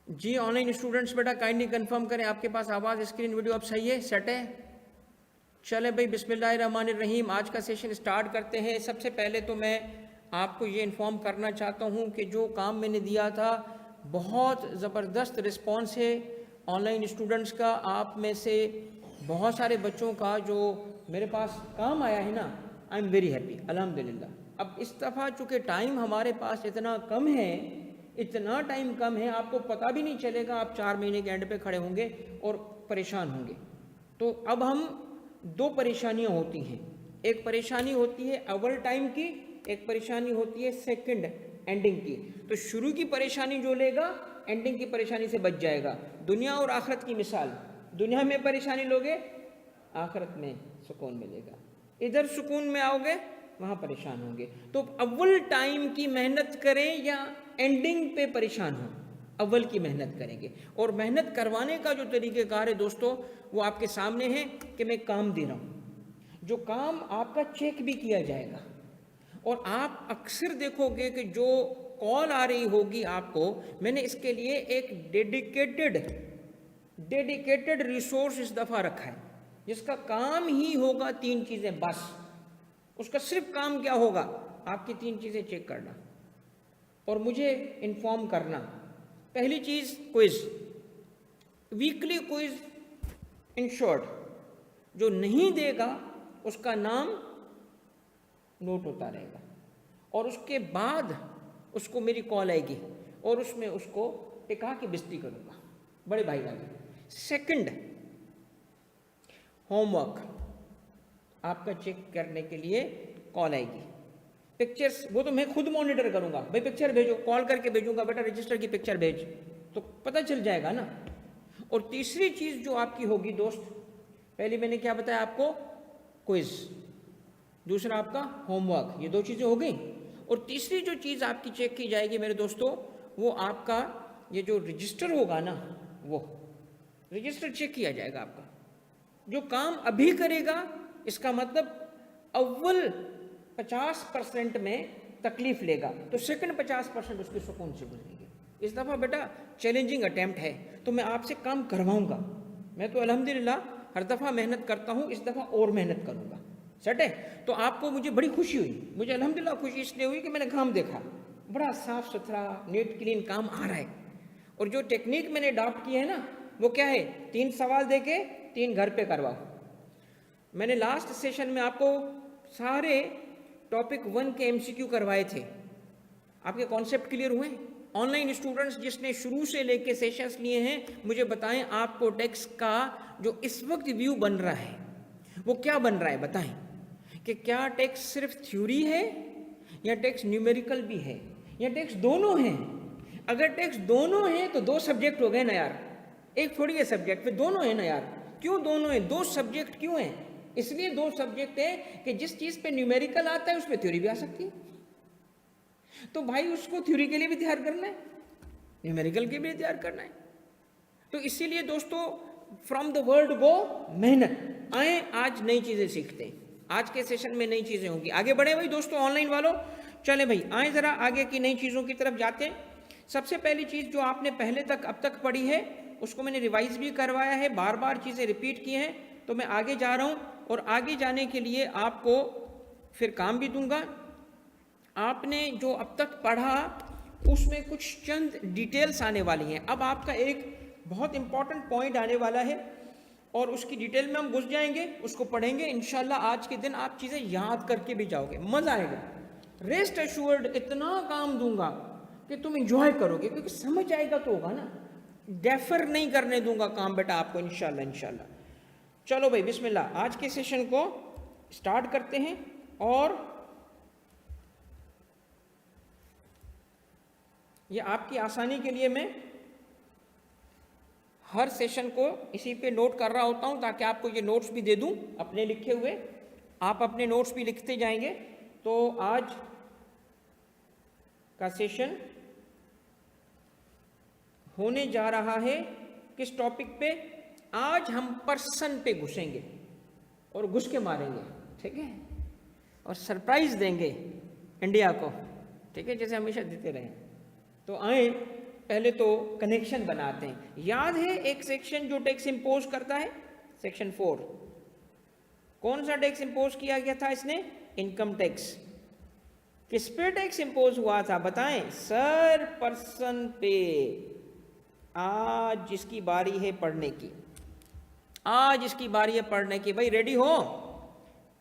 जी online students बेटा kindly confirm करें आपके पास आवाज़ स्क्रीन वीडियो अब सही है, सेट है। चले भाई बिस्मिल्लाहिर्रहमानिर्रहीम, आज का सेशन स्टार्ट करते हैं। सबसे पहले तो मैं आपको ये इन्फॉर्म करना चाहता हूँ कि जो काम मैंने दिया था बहुत ज़बरदस्त रिस्पॉन्स है ऑनलाइन स्टूडेंट्स का। आप में से बहुत सारे बच्चों का जो मेरे पास काम आया है ना, आई एम वेरी हैप्पी अल्हम्दुलिल्लाह। अब इस दफ़ा चूँकि टाइम हमारे पास इतना कम है, इतना टाइम कम है, आपको पता भी नहीं चलेगा। आप 4 महीने के एंड पे खड़े होंगे और परेशान होंगे। तो अब हम दो परेशानियां होती हैं, एक परेशानी होती है अव्वल टाइम की, एक परेशानी होती है सेकंड एंडिंग की। तो शुरू की परेशानी जो लेगा एंडिंग की परेशानी से बच जाएगा। दुनिया और आखिरत की मिसाल, दुनिया में परेशानी लोगे, आखिरत में सुकून मिलेगा। इधर सुकून में आओगे, वहाँ परेशान होंगे। तो अव्वल टाइम की मेहनत करें या एंडिंग पे परेशान हो, अव्वल की मेहनत करेंगे। और मेहनत करवाने का जो तरीक़ेकार है दोस्तों, वो आपके सामने है कि मैं काम दे रहा हूँ, जो काम आपका चेक भी किया जाएगा। और आप अक्सर देखोगे कि जो कॉल आ रही होगी आपको, मैंने इसके लिए एक डेडिकेटेड रिसोर्स इस दफ़ा रखा है, जिसका काम ही होगा 3 चीज़ें बस। उसका सिर्फ काम क्या होगा, आपकी 3 चीज़ें चेक करना और मुझे इन्फॉर्म करना। पहली चीज़ quiz, weekly quiz in short. जो नहीं देगा उसका नाम नोट होता रहेगा और उसके बाद उसको मेरी कॉल आएगी और उसमें उसको टिका के बिस्ती करूँगा, बड़े भाई वाली। सेकंड, होमवर्क आपका चेक करने के लिए कॉल आएगी। पिक्चर्स वो तो मैं खुद मॉनिटर करूँगा, भाई पिक्चर भेजो, कॉल करके भेजूँगा, बेटा रजिस्टर की पिक्चर भेज, तो पता चल जाएगा ना। और तीसरी चीज़ जो आपकी होगी दोस्त, पहले मैंने क्या बताया आपको, क्विज़, दूसरा आपका होमवर्क, ये 2 चीज़ें हो गई। और तीसरी जो चीज़ आपकी चेक की जाएगी मेरे दोस्तों, वो आपका ये जो रजिस्टर होगा ना, वो रजिस्टर चेक किया जाएगा आपका। जो काम अभी करेगा, इसका मतलब अव्वल 50% में तकलीफ लेगा, तो सेकंड 50% उसके सुकून से गुजरेंगे। इस दफ़ा बेटा चैलेंजिंग अटैम्प्ट है, तो मैं आपसे काम करवाऊंगा। मैं तो अल्हम्दुलिल्लाह हर दफ़ा मेहनत करता हूँ, इस दफ़ा और मेहनत करूँगा। सेट है? तो आपको मुझे बड़ी खुशी हुई, मुझे अल्हम्दुलिल्लाह खुशी इसलिए हुई कि मैंने काम देखा, बड़ा साफ़ सुथरा नीट क्लीन काम आ रहा है। और जो टेक्निक मैंने अडॉप्ट की है ना, वो क्या है, 3 सवाल दे के 3 घर पे करवाओ। मैंने लास्ट सेशन में आपको सारे टॉपिक 1 के MCQ करवाए थे, आपके कॉन्सेप्ट क्लियर हुए? ऑनलाइन स्टूडेंट्स जिसने शुरू से लेके सेशंस लिए हैं, मुझे बताएं आपको टेक्स्ट का जो इस वक्त व्यू बन रहा है वो क्या बन रहा है, बताएं कि क्या टेक्स्ट सिर्फ थ्योरी है या टेक्स्ट न्यूमेरिकल भी है या टेक्स्ट दोनों हैं। अगर टेक्स्ट दोनों हैं तो 2 सब्जेक्ट हो गए ना यार, एक थोड़ी है सब्जेक्ट, फिर दोनों है ना यार। क्यों दोनों हैं, 2 सब्जेक्ट क्यों हैं? इसलिए 2 सब्जेक्ट है कि जिस चीज़ पे न्यूमेरिकल आता है उस पर थ्योरी भी आ सकती है, तो भाई उसको थ्योरी के लिए भी तैयार करना है, न्यूमेरिकल के लिए तैयार करना है। तो इसीलिए दोस्तों फ्रॉम द वर्ड गो मेहनत, आए आज नई चीज़ें सीखते हैं। आज के सेशन में नई चीज़ें होंगी, आगे बढ़े भाई दोस्तों ऑनलाइन वालों। चले भाई आए ज़रा आगे की नई चीज़ों की तरफ जाते हैं। सबसे पहली चीज़ जो आपने पहले तक अब तक पढ़ी है उसको मैंने रिवाइज भी करवाया है, बार बार चीज़ें रिपीट की हैं, तो मैं आगे जा रहा हूँ और आगे जाने के लिए आपको फिर काम भी दूंगा। आपने जो अब तक पढ़ा उसमें कुछ चंद डिटेल्स आने वाली हैं। अब आपका एक बहुत इंपॉर्टेंट पॉइंट आने वाला है और उसकी डिटेल में हम घुस जाएंगे, उसको पढ़ेंगे इंशाल्लाह। आज के दिन आप चीज़ें याद करके भी जाओगे, मज़ा आएगा। रेस्ट एश्योर्ड इतना काम दूंगा कि तुम इंजॉय करोगे, क्योंकि समझ आएगा तो होगा ना। डेफर नहीं करने दूंगा काम बेटा आपको इंशाल्लाह। चलो भाई बिस्मिल्लाह, आज के सेशन को स्टार्ट करते हैं। और ये आपकी आसानी के लिए मैं हर सेशन को इसी पे नोट कर रहा होता हूँ, ताकि आपको ये नोट्स भी दे दूँ अपने लिखे हुए, आप अपने नोट्स भी लिखते जाएंगे। तो आज का सेशन होने जा रहा है किस टॉपिक पे? आज हम पर्सन पे घुसेंगे और घुस के मारेंगे, ठीक है, और सरप्राइज देंगे इंडिया को, ठीक है, जैसे हमेशा देते रहे। तो आए पहले तो कनेक्शन बनाते हैं। याद है एक सेक्शन जो टैक्स इंपोज करता है, सेक्शन 4, कौन सा टैक्स इंपोज किया गया था इसने? Income tax. किस पे टैक्स इंपोज हुआ था बताएं? सर पर्सन पे। आज जिसकी बारी है पढ़ने की, आज इसकी बारी है पढ़ने की, भाई रेडी हो?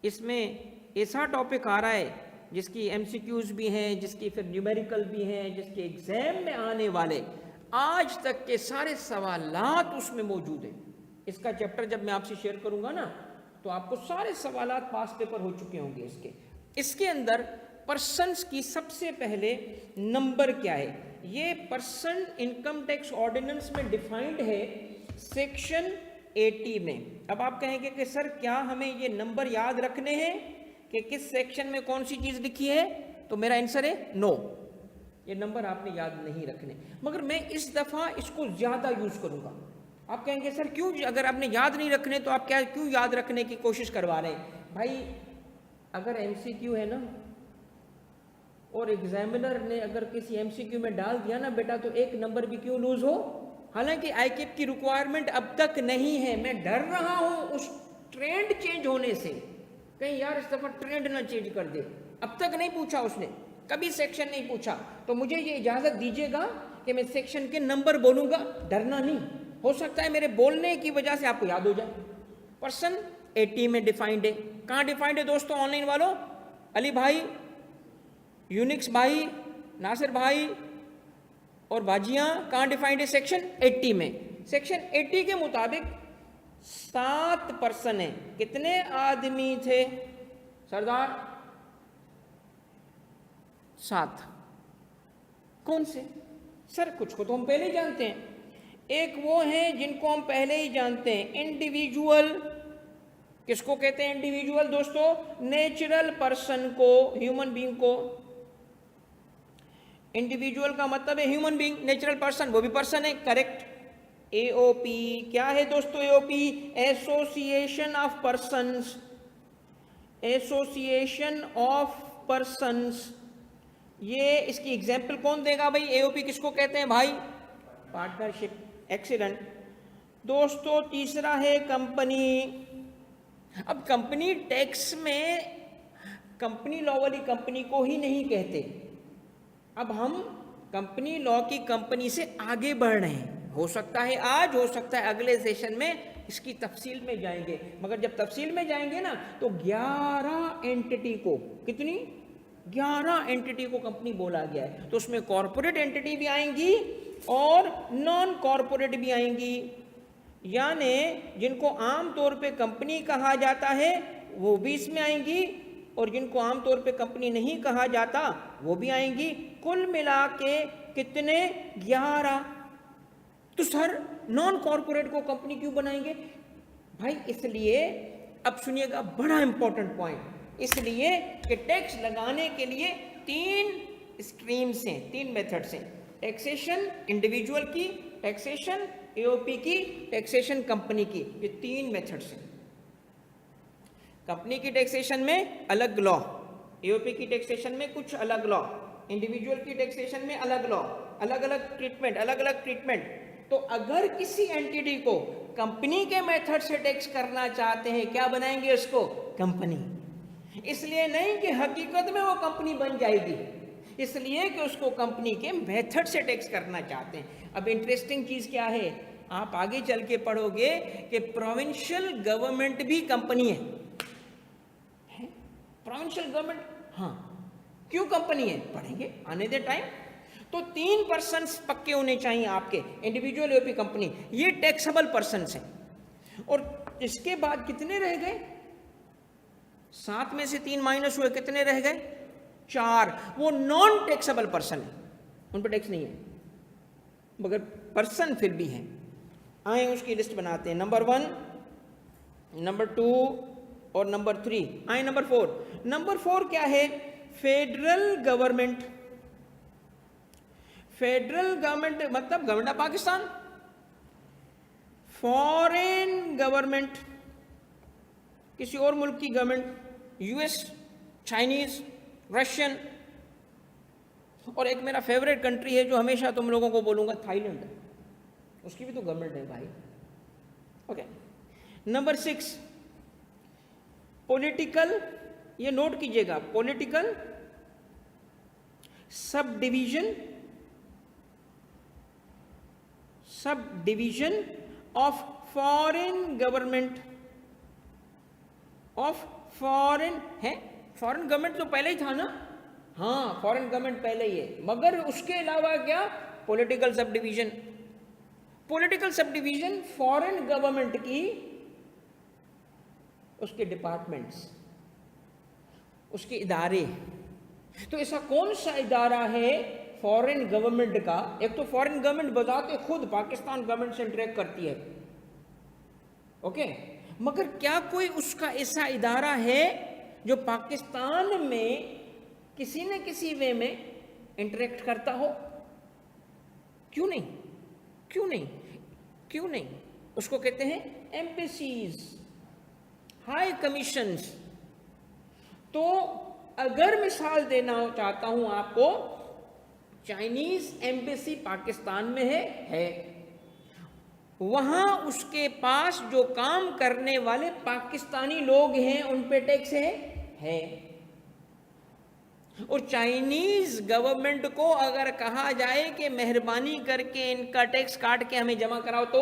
इसमें ऐसा टॉपिक आ रहा है जिसकी एमसीक्यूज भी हैं, जिसकी फिर न्यूमेरिकल भी हैं, जिसके एग्जाम में आने वाले आज तक के सारे सवालात उसमें मौजूद हैं। इसका चैप्टर जब मैं आपसे शेयर करूंगा ना, तो आपको सारे सवालात पास पेपर हो चुके होंगे इसके अंदर पर्सन्स की सबसे पहले नंबर क्या है? ये पर्सन इनकम टैक्स ऑर्डिनेंस में डिफाइंड है सेक्शन 80 में। अब आप कहेंगे कि सर क्या हमें ये नंबर याद रखने हैं कि किस सेक्शन में कौन सी चीज लिखी है? तो मेरा आंसर है नो, ये नंबर आपने याद नहीं रखने। मगर मैं इस दफा इसको ज्यादा यूज करूंगा। आप कहेंगे सर क्यों, अगर आपने याद नहीं रखने तो आप क्या क्यों याद रखने की कोशिश करवा रहे हैं? भाई अगर एमसीक्यू है ना, और एग्जामिनर ने अगर किसी एमसीक्यू में डाल दिया ना बेटा, तो एक नंबर भी क्यों लूज हो। हालांकि आईकेप की रिक्वायरमेंट अब तक नहीं है, मैं डर रहा हूं उस ट्रेंड चेंज होने से, कहीं यार इस दफा ट्रेंड ना चेंज कर दे। अब तक नहीं पूछा उसने, कभी सेक्शन नहीं पूछा, तो मुझे ये इजाजत दीजिएगा कि मैं सेक्शन के नंबर बोलूंगा, डरना नहीं। हो सकता है मेरे बोलने की वजह से आपको याद हो जाए। पर्सन 80 में डिफाइंड है। कहाँ डिफाइंड है दोस्तों ऑनलाइन वालों? अली भाई, यूनिक्स भाई, नासिर भाई और बाजियां, कहाँ डिफाइंड है? सेक्शन 80 में। सेक्शन 80 के मुताबिक 7 पर्सन है। कितने आदमी थे सरदार? 7। कौन से? सर कुछ को तो हम पहले ही जानते हैं। एक वो हैं जिनको हम पहले ही जानते हैं, इंडिविजुअल। किसको कहते हैं इंडिविजुअल दोस्तों? नेचुरल पर्सन को, ह्यूमन बीइंग को। इंडिविजुअल का मतलब है ह्यूमन बीइंग, नेचुरल पर्सन वो भी पर्सन है, करेक्ट। एओपी क्या है दोस्तों? AOP association of persons, association of persons. ये इसकी एग्जांपल कौन देगा भाई? एओपी किसको कहते हैं भाई? पार्टनरशिप। एक्सीलेंट दोस्तों। तीसरा है कंपनी। अब कंपनी टैक्स में कंपनी लॉ वाली कंपनी को ही नहीं कहते। अब हम कंपनी लॉ की कंपनी से आगे बढ़ रहे हैं। हो सकता है आज, हो सकता है अगले सेशन में इसकी तफसील में जाएंगे। मगर जब तफसील में जाएंगे ना, तो 11 एंटिटी को, कितनी? 11 एंटिटी को कंपनी बोला गया है। तो उसमें कॉरपोरेट एंटिटी भी आएंगी और नॉन कॉरपोरेट भी आएंगी। यानी जिनको आमतौर पे कंपनी कहा जाता है वो भी इसमें आएंगी, और जिनको आमतौर पे कंपनी नहीं कहा जाता वो भी आएंगी। कुल मिला के कितने? 11। तो सर नॉन कॉरपोरेट को कंपनी क्यों बनाएंगे भाई? इसलिए, अब सुनिएगा बड़ा इंपॉर्टेंट पॉइंट, इसलिए कि टैक्स लगाने के लिए 3 स्ट्रीम्स हैं, 3 मेथड्स हैं। टैक्सेशन इंडिविजुअल की, टैक्सेशन एओपी की, टैक्सेशन कंपनी की। ये 3 मेथड्स हैं। कंपनी की टैक्सेशन में अलग लॉ, एओपी की टैक्सेशन में कुछ अलग लॉ, इंडिविजुअल की टैक्सेशन में अलग लॉ, अलग अलग ट्रीटमेंट, अलग अलग ट्रीटमेंट। तो अगर किसी एंटिटी को कंपनी के मेथड से टैक्स करना चाहते हैं, क्या बनाएंगे उसको? कंपनी। इसलिए नहीं कि हकीकत में वो कंपनी बन जाएगी, इसलिए कि उसको कंपनी के मेथड से टैक्स करना चाहते हैं। अब इंटरेस्टिंग चीज क्या है, आप आगे चल के पढ़ोगे कि प्रोविंशियल गवर्नमेंट भी कंपनी है। प्रोविंशियल गवर्नमेंट, हाँ क्यों कंपनी है? पढ़ेंगे, आने दे टाइम। तो 3 पर्सन्स पक्के होने चाहिए आपके, इंडिविजुअल एओपी कंपनी, ये टैक्सेबल पर्सन्स हैं। और इसके बाद कितने रह गए? 7 में से 3 माइनस हुए, कितने रह गए? 4। वो नॉन टैक्सेबल पर्सन है, उन पर टैक्स नहीं है, मगर पर्सन फिर भी हैं। आए उसकी लिस्ट बनाते हैं, नंबर 1, नंबर 2 और नंबर 3। आए नंबर 4। नंबर 4 क्या है? Federal government. फेडरल गवर्नमेंट मतलब government of Pakistan. Foreign government, किसी और मुल्क की गवर्नमेंट, यूएस, चाइनीज, रशियन। और एक मेरा फेवरेट कंट्री है जो हमेशा तुम लोगों को बोलूंगा, थाईलैंड, उसकी भी तो गवर्नमेंट है भाई। ओके, नंबर 6, पॉलिटिकल, ये नोट कीजिएगा, political sub division of foreign government, of foreign है, फॉरेन गवर्नमेंट तो पहले ही था ना, हाँ फॉरेन गवर्नमेंट पहले ही है, मगर उसके अलावा क्या, political sub division. Political sub division foreign government की, उसके डिपार्टमेंट्स, उसके इदारे। तो ऐसा कौन सा इदारा है फॉरेन गवर्नमेंट का? एक तो फॉरेन गवर्नमेंट बताते खुद पाकिस्तान गवर्नमेंट से इंटरेक्ट करती है, ओके, मगर क्या कोई उसका ऐसा इदारा है जो पाकिस्तान में किसी न किसी वे में इंटरेक्ट करता हो? क्यों नहीं, क्यों नहीं, क्यों नहीं? उसको कहते हैं एम्बेसीज, हाई कमीशंस। तो अगर मिसाल देना चाहता हूं आपको, चाइनीज एम्बेसी पाकिस्तान में है, वहां उसके पास जो काम करने वाले पाकिस्तानी लोग हैं उन पे टैक्स है। और चाइनीज गवर्नमेंट को अगर कहा जाए कि मेहरबानी करके इनका टैक्स काट के हमें जमा कराओ, तो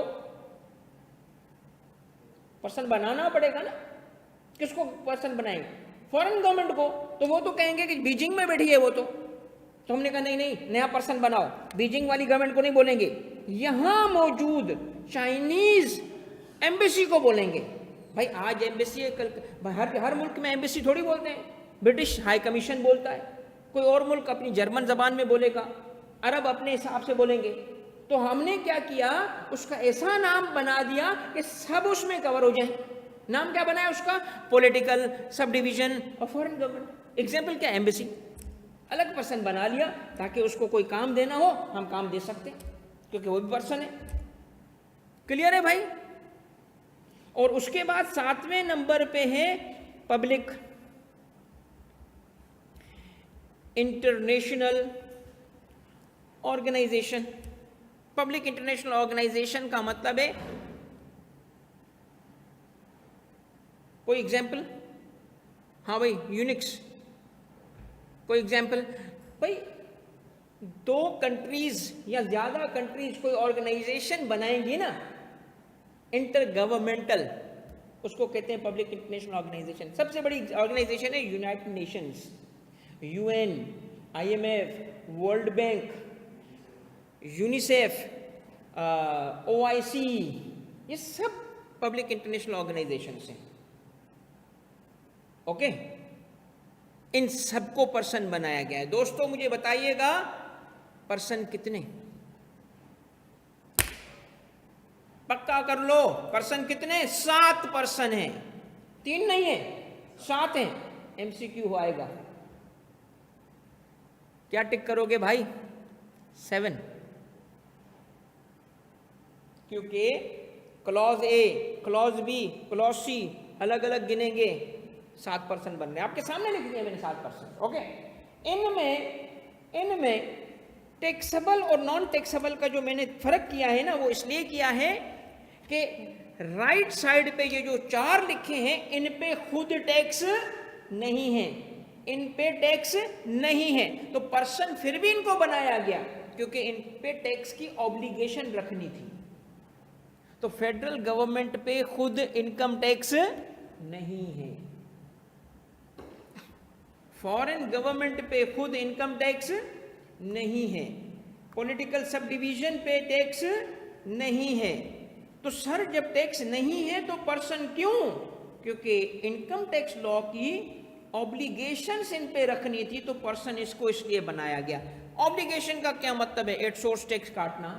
पर्सन बनाना पड़ेगा ना। किसको पर्सन बनाएंगे? फॉरेन गवर्नमेंट को। तो वो तो कहेंगे कि बीजिंग में बैठी है वो तो हमने कहा नहीं नहीं, नया पर्सन बनाओ, बीजिंग वाली गवर्नमेंट को नहीं बोलेंगे, यहां मौजूद चाइनीज एम्बेसी को बोलेंगे। भाई आज एम्बेसी है, कल हर मुल्क में एम्बेसी थोड़ी बोलते हैं, ब्रिटिश हाई कमीशन बोलता है, कोई और मुल्क अपनी जर्मन जबान में बोलेगा, अरब अपने हिसाब से बोलेंगे। तो हमने क्या किया, उसका ऐसा नाम बना दिया कि सब उसमें कवर हो जाए। नाम क्या बनाया उसका? Political sub division of foreign government. Example क्या? एम्बेसी। अलग पर्सन बना लिया ताकि उसको कोई काम देना हो हम काम दे सकते, क्योंकि वो भी पर्सन है। क्लियर है भाई? और उसके बाद 7वें नंबर पे है public international organisation. Public international organisation का मतलब है, कोई एग्जाम्पल? हाँ भाई, यूनिक्स। कोई एग्जाम्पल? भाई 2 कंट्रीज या ज्यादा कंट्रीज कोई ऑर्गेनाइजेशन बनाएंगी ना, इंटर गवर्नमेंटल, उसको कहते हैं पब्लिक इंटरनेशनल ऑर्गेनाइजेशन। सबसे बड़ी ऑर्गेनाइजेशन है United Nations, UN, IMF, world bank, UNICEF, OIC, ये सब पब्लिक इंटरनेशनल ऑर्गेनाइजेशन हैं। ओके, इन सबको पर्सन बनाया गया है। दोस्तों मुझे बताइएगा पर्सन कितने? पक्का कर लो, पर्सन कितने? 7 पर्सन हैं, 3 नहीं है, 7 हैं। एमसीक्यू आएगा, क्या टिक करोगे भाई? 7, क्योंकि clause A, clause B, clause C अलग अलग गिनेंगे, 7 पर्सन बन रहे। आपके सामने लिख दिया मैंने 7 पर्सन। ओके, इनमें टैक्सेबल और नॉन टैक्सेबल का जो मैंने फर्क किया है ना, वो इसलिए किया है कि राइट साइड पे ये जो 4 लिखे हैं, इन पे खुद टैक्स नहीं है, इन पे टैक्स नहीं है, तो पर्सन फिर भी इनको बनाया गया क्योंकि इन पे टैक्स की ऑब्लिगेशन रखनी थी। तो फेडरल गवर्नमेंट पे खुद इनकम टैक्स नहीं है, फॉरेन गवर्नमेंट पे खुद इनकम टैक्स नहीं है, पॉलिटिकल सब डिवीजन पे टैक्स नहीं है। तो सर जब टैक्स नहीं है तो पर्सन क्यों? क्योंकि इनकम टैक्स लॉ की ऑब्लिगेशंस इन पे रखनी थी, तो पर्सन इसको इसलिए बनाया गया। ऑब्लिगेशन का क्या मतलब है? एट सोर्स टैक्स काटना,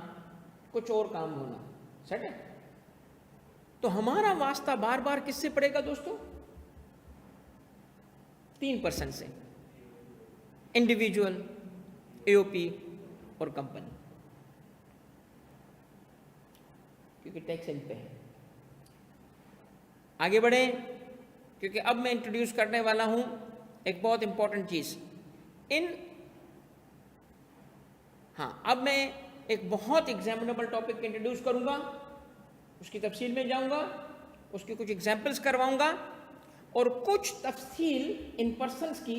कुछ और काम होना, सही है? तो हमारा वास्ता बार बार किससे पड़ेगा दोस्तों? 3 पर्सन से, इंडिविजुअल, एओपी और कंपनी, क्योंकि टैक्स इन पे है। आगे बढ़े, क्योंकि अब मैं इंट्रोड्यूस करने वाला हूं एक बहुत इंपॉर्टेंट चीज। इन हाँ, अब मैं एक बहुत एग्जामिनेबल टॉपिक इंट्रोड्यूस करूंगा, उसकी तफसील में जाऊंगा, उसकी कुछ एग्जाम्पल्स करवाऊंगा और कुछ तफसील इन पर्सन्स की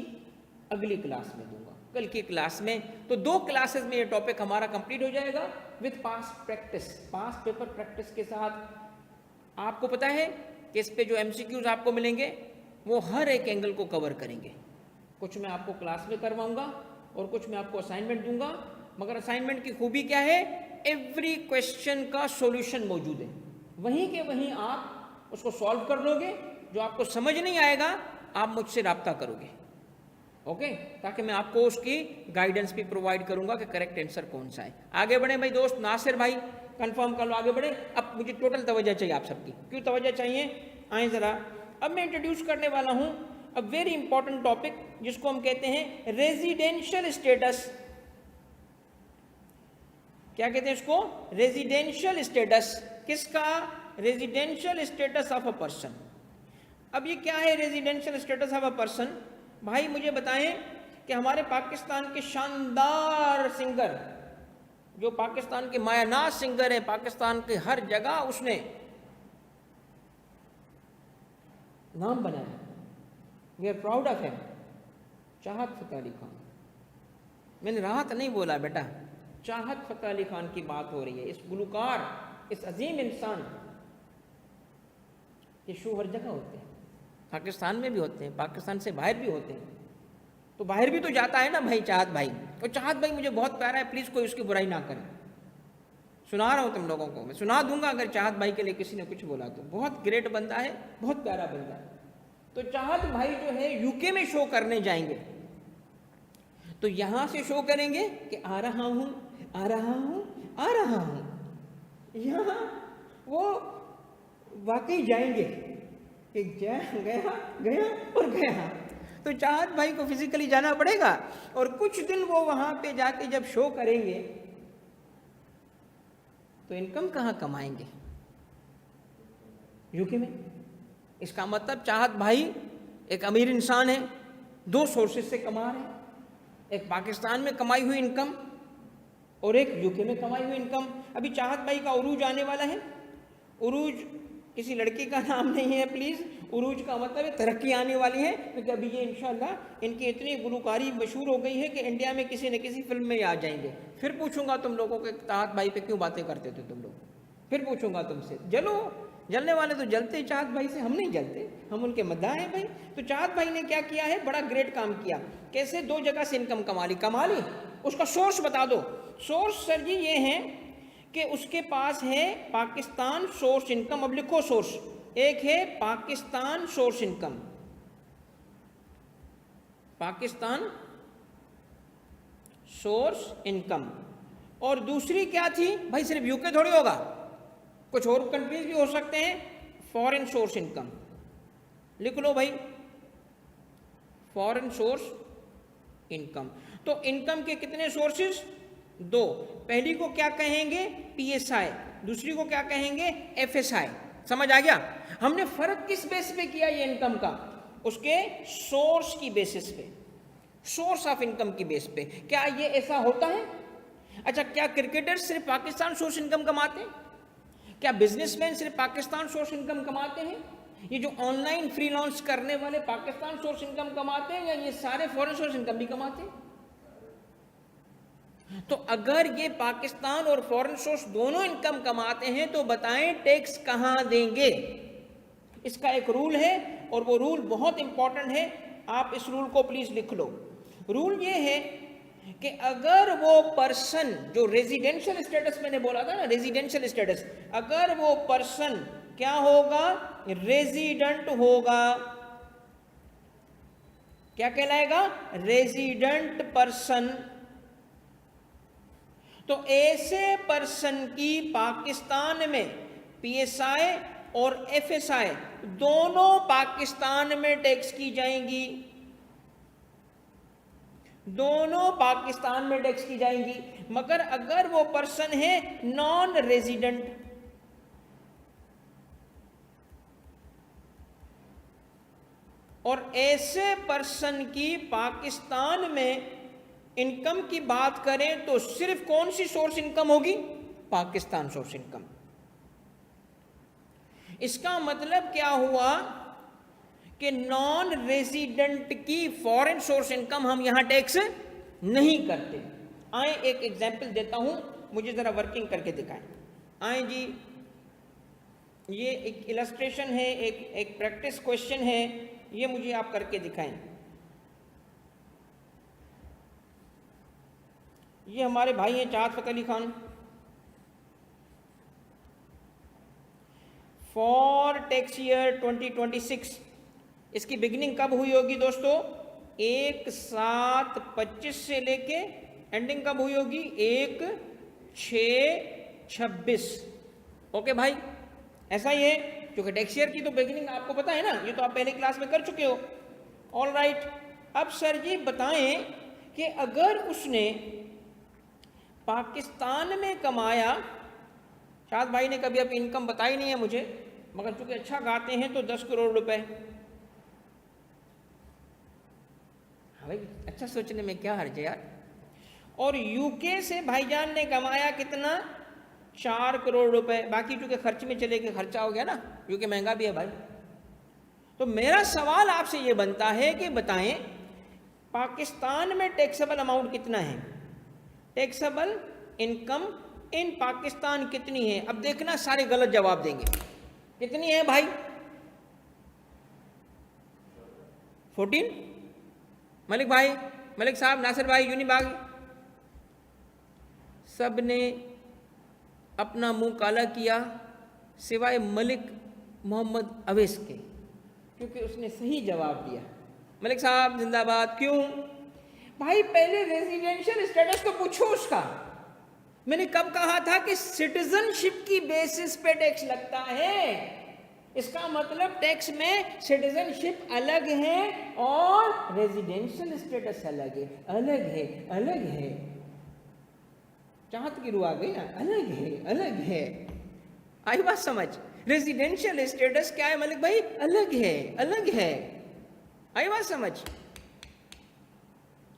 अगली क्लास में दूंगा, कल की क्लास में। तो 2 क्लासेस में ये टॉपिक हमारा कंप्लीट हो जाएगा with past practice, past paper practice के साथ। आपको पता है कि इस पे जो MCQs आपको मिलेंगे वो हर एक एंगल को कवर करेंगे। कुछ मैं आपको क्लास में करवाऊंगा और कुछ मैं आपको असाइनमेंट दूंगा, मगर असाइनमेंट की खूबी क्या है, एवरी क्वेश्चन का सॉल्यूशन मौजूद है, वहीं के वहीं आप उसको सॉल्व कर लोगे। जो आपको समझ नहीं आएगा आप मुझसे रब्ता करोगे, ओके, ताकि मैं आपको उसकी गाइडेंस भी प्रोवाइड करूंगा कि करेक्ट आंसर कौन सा है। आगे बढ़े भाई दोस्त, नासिर भाई कंफर्म कर लो, आगे बढ़े। अब मुझे टोटल तवज्जो चाहिए आप सबकी। क्यों तवज्जो चाहिए, आए जरा। अब मैं इंट्रोड्यूस करने वाला हूं अ वेरी इंपॉर्टेंट टॉपिक जिसको हम कहते हैं रेजिडेंशियल स्टेटस। क्या कहते हैं इसको, रेजिडेंशियल स्टेटस। किसका, residential status of a person. अब ये क्या है residential status of a person? भाई मुझे बताएं कि हमारे पाकिस्तान के शानदार सिंगर, जो पाकिस्तान के मायानाज सिंगर है, पाकिस्तान के हर जगह उसने नाम बनाया, we are proud of him, Chahat Fateh Ali Khan. मैंने राहत नहीं बोला बेटा, चाहत फतेह अली खान की बात हो रही है। इस गुलकार, इस अजीम इंसान के शो हर जगह होते हैं, पाकिस्तान में भी होते हैं, पाकिस्तान से बाहर भी होते हैं। तो बाहर भी तो जाता है ना भाई चाहत भाई। और चाहत भाई मुझे बहुत प्यारा है, प्लीज़ कोई उसकी बुराई ना करे। सुना रहा हूँ तुम लोगों को, मैं सुना दूंगा अगर चाहत भाई के लिए किसी ने कुछ बोला तो। बहुत ग्रेट बंदा है, बहुत प्यारा बंदा है। तो चाहत भाई जो है यूके में शो करने जाएंगे, तो यहां से शो करेंगे कि आ रहा हूं, आ रहा हूं, आ रहा हूं। यहां वो वाकई जाएंगे कि गया गया और गया। तो चाहत भाई को फिजिकली जाना पड़ेगा और कुछ दिन वो वहां पे जाके जब शो करेंगे तो इनकम कहां कमाएंगे, यूके में। इसका मतलब चाहत भाई एक अमीर इंसान है, 2 सोर्सेस से कमा रहे हैं, एक पाकिस्तान में कमाई हुई इनकम और एक यूके में कमाई हुई इनकम। अभी चाहत भाई का उरूज आने वाला है। उरूज किसी लड़की का नाम नहीं है प्लीज़, उरूज का मतलब है तरक्की आने वाली है, क्योंकि अभी ये इंशाल्लाह इनकी इतनी गुलकारी मशहूर हो गई है कि इंडिया में किसी न किसी फिल्म में आ जाएंगे। फिर पूछूंगा तुम लोगों के चाहत भाई पे क्यों बातें करते थे तुम लोग, फिर पूछूंगा तुमसे। जलो, जलने वाले तो जलते चाहत भाई से, हम नहीं जलते, हम उनके मद्दा हैं भाई। तो चाहत भाई ने क्या किया है, बड़ा ग्रेट काम किया। कैसे, 2 जगह से इनकम कमा ली। उसका सोर्स बता दो। सोर्स सर जी ये है कि उसके पास है पाकिस्तान सोर्स इनकम। अब लिखो सोर्स, एक है Pakistan source income, Pakistan source income. और दूसरी क्या थी भाई, सिर्फ यूके थोड़ी होगा, कुछ और कंट्रीज भी हो सकते हैं, फॉरेन सोर्स इनकम। लिख लो भाई, फॉरेन सोर्स इनकम। तो इनकम के कितने सोर्सेस, 2। पहली को क्या कहेंगे, PSI, दूसरी को क्या कहेंगे, FSI। समझ आ गया। हमने फर्क किस बेस पे किया ये इनकम का, उसके सोर्स की बेसिस पे, सोर्स ऑफ इनकम की बेस पे। क्या ये ऐसा होता है? अच्छा, क्या क्रिकेटर सिर्फ पाकिस्तान सोर्स इनकम कमाते हैं? क्या बिजनेसमैन सिर्फ पाकिस्तान सोर्स इनकम कमाते हैं? ये जो ऑनलाइन फ्रीलांस करने वाले पाकिस्तान सोर्स इनकम कमाते हैं, या ये सारे फॉरेन सोर्स इनकम भी कमाते हैं? तो अगर ये पाकिस्तान और फॉरेन सोर्स दोनों इनकम कमाते हैं तो बताएं टैक्स कहां देंगे? इसका एक रूल है और वो रूल बहुत इंपॉर्टेंट है, आप इस रूल को प्लीज लिख लो। रूल ये है कि अगर वो पर्सन, जो रेजिडेंशियल स्टेटस मैंने बोला था ना, रेजिडेंशियल स्टेटस, अगर वो पर्सन क्या होगा, रेजिडेंट होगा, क्या कहलाएगा, रेजिडेंट पर्सन। तो ऐसे पर्सन की पाकिस्तान में PSI और FSI दोनों पाकिस्तान में टैक्स की जाएंगी, दोनों पाकिस्तान में टैक्स की जाएंगी। मगर अगर वो पर्सन है नॉन रेजिडेंट, और ऐसे पर्सन की पाकिस्तान में इनकम की बात करें तो सिर्फ कौन सी सोर्स इनकम होगी? Pakistan source income. इसका मतलब क्या हुआ कि नॉन रेजिडेंट की फॉरेन सोर्स इनकम हम यहां टैक्स नहीं करते। आए एक एग्जाम्पल देता हूं, मुझे जरा वर्किंग करके दिखाएं। आए जी, ये एक इलस्ट्रेशन है, एक प्रैक्टिस क्वेश्चन है, ये मुझे आप करके दिखाएं। ये हमारे भाई हैं Chahat Fateh Ali Khan. For tax year 2026, इसकी बिगिनिंग कब हुई होगी दोस्तों? 1/7/25 से लेके एंडिंग कब हुई होगी? 1/6/26। ओके भाई, ऐसा ही है, क्योंकि टैक्स ईयर की तो बिगिनिंग आपको पता है ना, ये तो आप पहले क्लास में कर चुके हो। ऑल राइट, अब सर जी बताएं कि अगर उसने पाकिस्तान में कमाया, शायद भाई ने कभी अपनी इनकम बताई नहीं है मुझे, मगर चूंकि अच्छा गाते हैं तो 10 करोड़ रुपए। हाँ भाई, अच्छा सोचने में क्या हर्ज है यार। और यूके से भाईजान ने कमाया कितना? 4 करोड़ रुपए। बाकी चूंकि खर्च में चले गए, खर्चा हो गया ना, यूके महंगा भी है भाई। तो मेरा सवाल आपसे ये बनता है कि बताएं पाकिस्तान में टैक्सेबल अमाउंट कितना है? टैक्सेबल इनकम इन पाकिस्तान कितनी है? अब देखना सारे गलत जवाब देंगे। कितनी है भाई? 14? मलिक भाई, मलिक साहब, नासिर भाई, यूनिबाग, सब ने अपना मुंह काला किया सिवाय मलिक मोहम्मद अवैस के, क्योंकि उसने सही जवाब दिया। मलिक साहब जिंदाबाद। क्यों भाई? पहले रेजिडेंशियल स्टेटस तो पूछो उसका। मैंने कब कहा था कि सिटीजनशिप की बेसिस पे टैक्स लगता है? इसका मतलब टैक्स में सिटीजनशिप अलग है और रेजिडेंशियल स्टेटस अलग है। अलग है, अलग है। चाहत की रूह आ गई ना, अलग है, अलग है। आई बात समझ? रेजिडेंशियल स्टेटस क्या है मलिक भाई? अलग है, अलग है। आई बात समझ?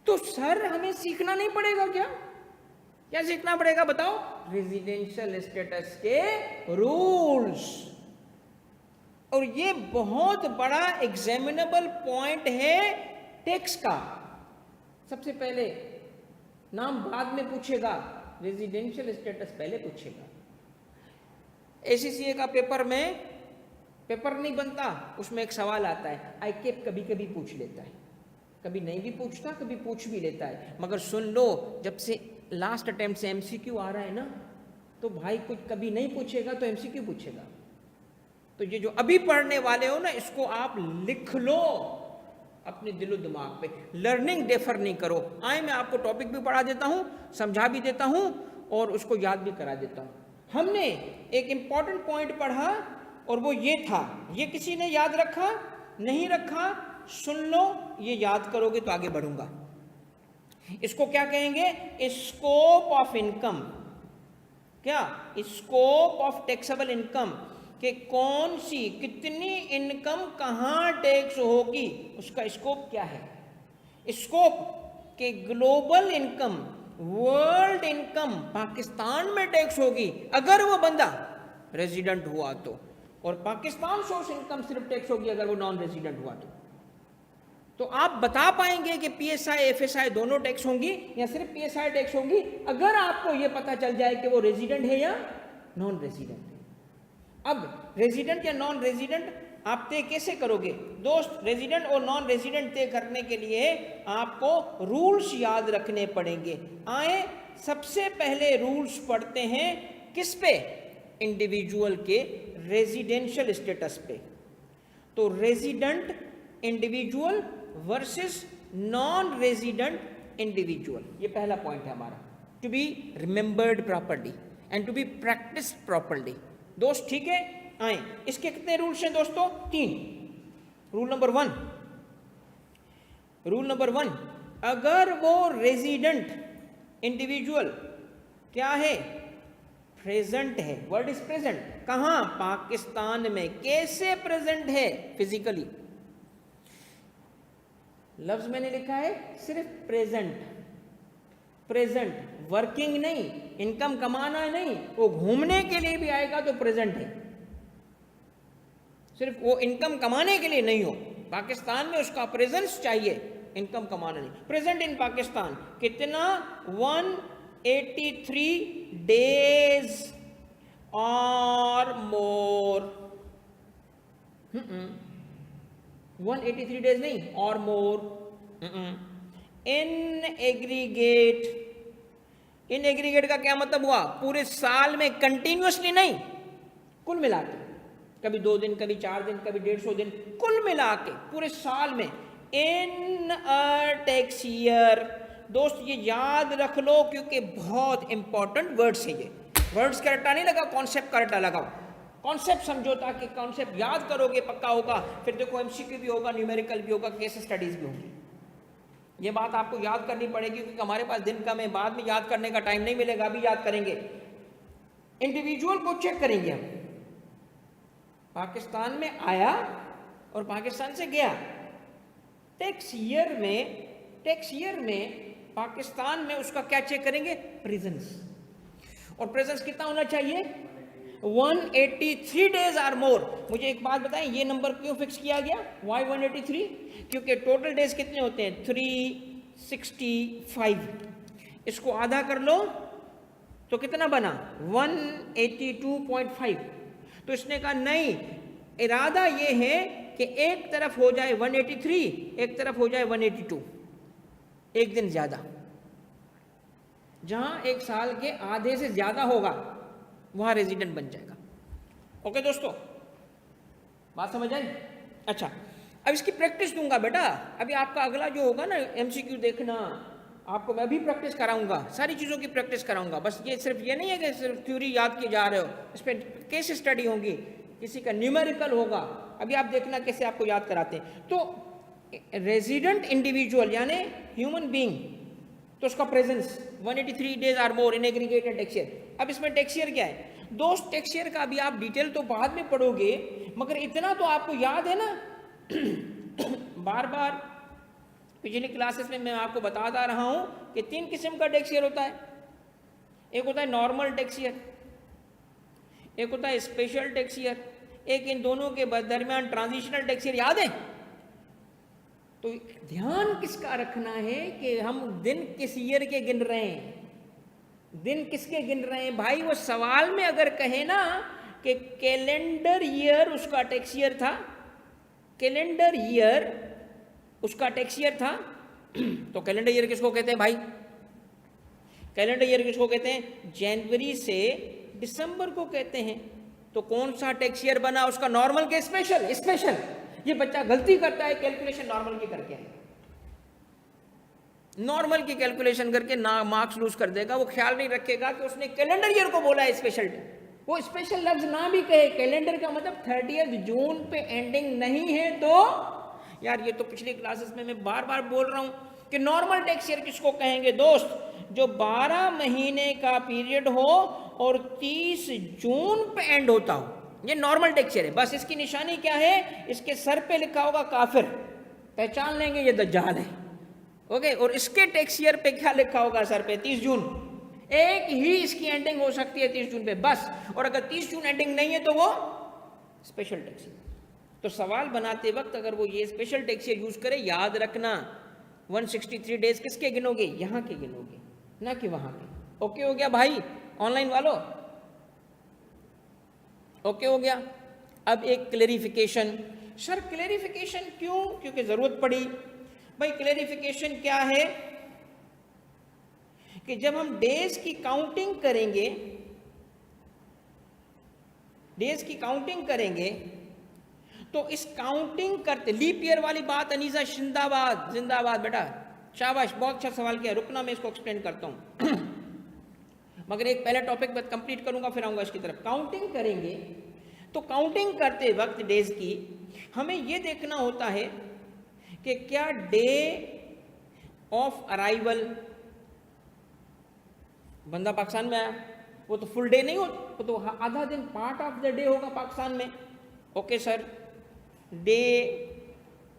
तो सर हमें सीखना नहीं पड़ेगा क्या? क्या सीखना पड़ेगा बताओ? रेजिडेंशियल स्टेटस के रूल्स। और ये बहुत बड़ा एग्जामिनेबल पॉइंट है टैक्स का। सबसे पहले नाम बाद में पूछेगा, रेजिडेंशियल स्टेटस पहले पूछेगा। एसीसीए का पेपर में पेपर नहीं बनता, उसमें एक सवाल आता है, आईकेप कभी कभी पूछ लेता है, कभी नहीं भी पूछता, कभी पूछ भी लेता है। मगर सुन लो, जब से लास्ट अटेम्प्ट से एमसीक्यू आ रहा है ना, तो भाई कुछ कभी नहीं पूछेगा तो एमसीक्यू पूछेगा। तो ये जो अभी पढ़ने वाले हो ना, इसको आप लिख लो अपने दिलो दिमाग पे। लर्निंग डेफर नहीं करो। आए मैं आपको टॉपिक भी पढ़ा देता हूँ, समझा भी देता हूँ और उसको याद भी करा देता हूँ। हमने एक इंपॉर्टेंट पॉइंट पढ़ा और वो ये था, ये किसी ने याद रखा? नहीं रखा? सुन लो, ये याद करोगे तो आगे बढ़ूंगा। इसको क्या कहेंगे? Scope of income. क्या? स्कोप ऑफ टैक्सेबल इनकम, कि कौन सी कितनी इनकम कहां टैक्स होगी, उसका स्कोप क्या है। स्कोप के global income, world income Pakistan में टैक्स होगी अगर वो बंदा रेजिडेंट हुआ और पाकिस्तान सोर्स इनकम सिर्फ टैक्स होगी अगर वो नॉन रेजिडेंट हुआ तो आप बता पाएंगे कि पीएसआई एफएसआई दोनों टैक्स होंगी या सिर्फ पीएसआई टैक्स होंगी अगर आपको ये पता चल जाए कि वो रेजिडेंट है या नॉन रेजिडेंट है। अब रेजिडेंट या नॉन रेजिडेंट आप तय कैसे करोगे दोस्त? रेजिडेंट और नॉन रेजिडेंट तय करने के लिए आपको रूल्स याद रखने पड़ेंगे। आए सबसे पहले रूल्स पढ़ते हैं किस पे? इंडिविजुअल के रेजिडेंशियल स्टेटस पे। तो resident individual versus non resident individual, ये पहला पॉइंट है हमारा, to be remembered properly and to be practised properly. दोस्त ठीक है? आए इसके कितने रूल्स हैं दोस्तों? 3। रूल नंबर 1, रूल नंबर 1, अगर वो रेजिडेंट इंडिविजुअल क्या है? प्रेजेंट है। Word is present. कहां? पाकिस्तान में। कैसे प्रेजेंट है? फिजिकली। लफ्ज मैंने लिखा है सिर्फ प्रेजेंट, प्रेजेंट, वर्किंग नहीं, इनकम कमाना नहीं, वो घूमने के लिए भी आएगा तो प्रेजेंट है, सिर्फ वो इनकम कमाने के लिए नहीं हो। पाकिस्तान में उसका प्रेजेंस चाहिए, इनकम कमाना नहीं। प्रेजेंट इन पाकिस्तान कितना, 183 डेज और मोर, 183 डेज नहीं, और मोर, इन एग्रीगेट। इन एग्रीगेट का क्या मतलब हुआ, पूरे साल में कंटिन्यूसली नहीं, कुल मिला के, कभी 2 दिन, कभी 4 दिन, कभी 150 दिन, कुल मिला के पूरे साल में, इन अ टैक्स ईयर। दोस्त ये याद रख लो क्योंकि बहुत इंपॉर्टेंट वर्ड्स है ये। वर्ड्स का रट्टा नहीं लगा, कॉन्सेप्ट का रट्टा लगाओ। कॉन्सेप्ट समझो ताकि कॉन्सेप्ट याद करोगे पक्का होगा। फिर देखो एमसीक्यू भी होगा, न्यूमेरिकल भी होगा, केस स्टडीज भी होंगी। ये बात आपको याद करनी पड़ेगी क्योंकि हमारे पास दिन कम है, बाद में याद करने का टाइम नहीं मिलेगा, अभी याद करेंगे। इंडिविजुअल को चेक करेंगे हम, पाकिस्तान में आया और पाकिस्तान से गया। टैक्स ईयर में पाकिस्तान में उसका क्या चेक करेंगे, प्रेजेंस। और प्रेजेंस कितना होना चाहिए, 183 डेज आर मोर। मुझे एक बात बताएं, ये नंबर क्यों फिक्स किया गया, वाई 183? क्योंकि टोटल डेज कितने होते हैं, 365। इसको आधा कर लो तो कितना बना, 182.5। तो इसने कहा नहीं, इरादा ये है कि एक तरफ हो जाए 183, एक तरफ हो जाए 182, एक दिन ज्यादा। जहां एक साल के आधे से ज्यादा होगा वहां रेजिडेंट बन जाएगा। ओके दोस्तों, बात समझ आई? अच्छा, अब इसकी प्रैक्टिस दूंगा बेटा। अभी आपका अगला जो होगा ना एमसीक्यू देखना, आपको मैं भी प्रैक्टिस कराऊंगा, सारी चीज़ों की प्रैक्टिस कराऊंगा। बस ये सिर्फ ये नहीं है कि सिर्फ थ्योरी याद किए जा रहे हो, इस पर केस स्टडी होगी, किसी का न्यूमेरिकल होगा। अभी आप देखना कैसे आपको याद कराते हैं। तो रेजिडेंट इंडिविजुअल यानी ह्यूमन बीइंग, तो उसका presence 183 days or more in aggregate and tax year. अब इसमें टैक्स ईयर क्या है दोस्त, टैक्स ईयर का अभी आप डिटेल तो बाद में पढ़ोगे, मगर इतना तो आपको याद है ना बार बार पिछली क्लासेस में मैं आपको बताता रहा हूं कि 3 किस्म का टैक्स ईयर होता है। एक होता है नॉर्मल टैक्स ईयर, एक होता है स्पेशल टैक्स ईयर, एक इन दोनों के दरमियान ट्रांजिशनल टैक्स ईयर। याद है? तो ध्यान किसका रखना है कि हम दिन किस ईयर के गिन रहे हैं, दिन किसके गिन रहे हैं भाई। वो सवाल में अगर कहे ना कि कैलेंडर ईयर उसका टैक्स ईयर था, कैलेंडर ईयर उसका टैक्स ईयर था, तो कैलेंडर ईयर किसको कहते हैं भाई? कैलेंडर ईयर किसको कहते हैं? जनवरी से दिसंबर को कहते हैं। तो कौन सा टैक्स ईयर बना उसका, नॉर्मल के स्पेशल? स्पेशल। ये बच्चा गलती करता है, कैलकुलेशन नॉर्मल की करके, नॉर्मल की कैलकुलेशन करके ना मार्क्स लूज कर देगा। वो ख्याल नहीं रखेगा कि उसने कैलेंडर ईयर को बोला है स्पेशल। वो स्पेशल लफ्ज ना भी कहे, कैलेंडर का मतलब 30 जून पे एंडिंग नहीं है। तो यार ये तो पिछली क्लासेस में मैं बार बार बोल रहा हूं कि नॉर्मल टैक्स ईयर किसको कहेंगे दोस्त, जो 12 महीने का पीरियड हो और 30 जून पे एंड होता हो, ये नॉर्मल टैक्स ईयर है। बस इसकी निशानी क्या है, इसके सर पे लिखा होगा काफिर, पहचान लेंगे ये दज्जाल है। ओके, और इसके टैक्स ईयर पे क्या लिखा होगा सर पे, 30 जून। एक ही इसकी एंडिंग हो सकती है 30 जून पे बस, और अगर 30 जून एंडिंग नहीं है तो वो स्पेशल टैक्स ईयर। तो सवाल बनाते वक्त अगर वो ये स्पेशल टैक्स ईयर यूज करे, याद रखना 163 डेज किसके गिनोगे, यहां के गिनोगे, ना कि वहां के। ओके हो गया भाई ऑनलाइन वालों? ओके हो गया। अब एक क्लेरिफिकेशन। सर क्लेरिफिकेशन क्यों? क्योंकि जरूरत पड़ी भाई। क्लेरिफिकेशन क्या है कि जब हम डेज की काउंटिंग करेंगे, डेज की काउंटिंग करेंगे तो इस काउंटिंग करते, लीप ईयर वाली बात अनीसा जिंदाबाद, जिंदाबाद बेटा, शाबाश, बहुत अच्छा सवाल किया। रुकना मैं इसको एक्सप्लेन करता हूं मगर एक पहला टॉपिक मैं कंप्लीट करूंगा फिर आऊंगा इसकी तरफ। काउंटिंग करेंगे तो काउंटिंग करते वक्त डेज की हमें यह देखना होता है कि क्या डे ऑफ अराइवल, बंदा पाकिस्तान में आया, वो तो फुल डे नहीं हो, वो तो आधा दिन, पार्ट ऑफ द डे होगा पाकिस्तान में। Okay sir, day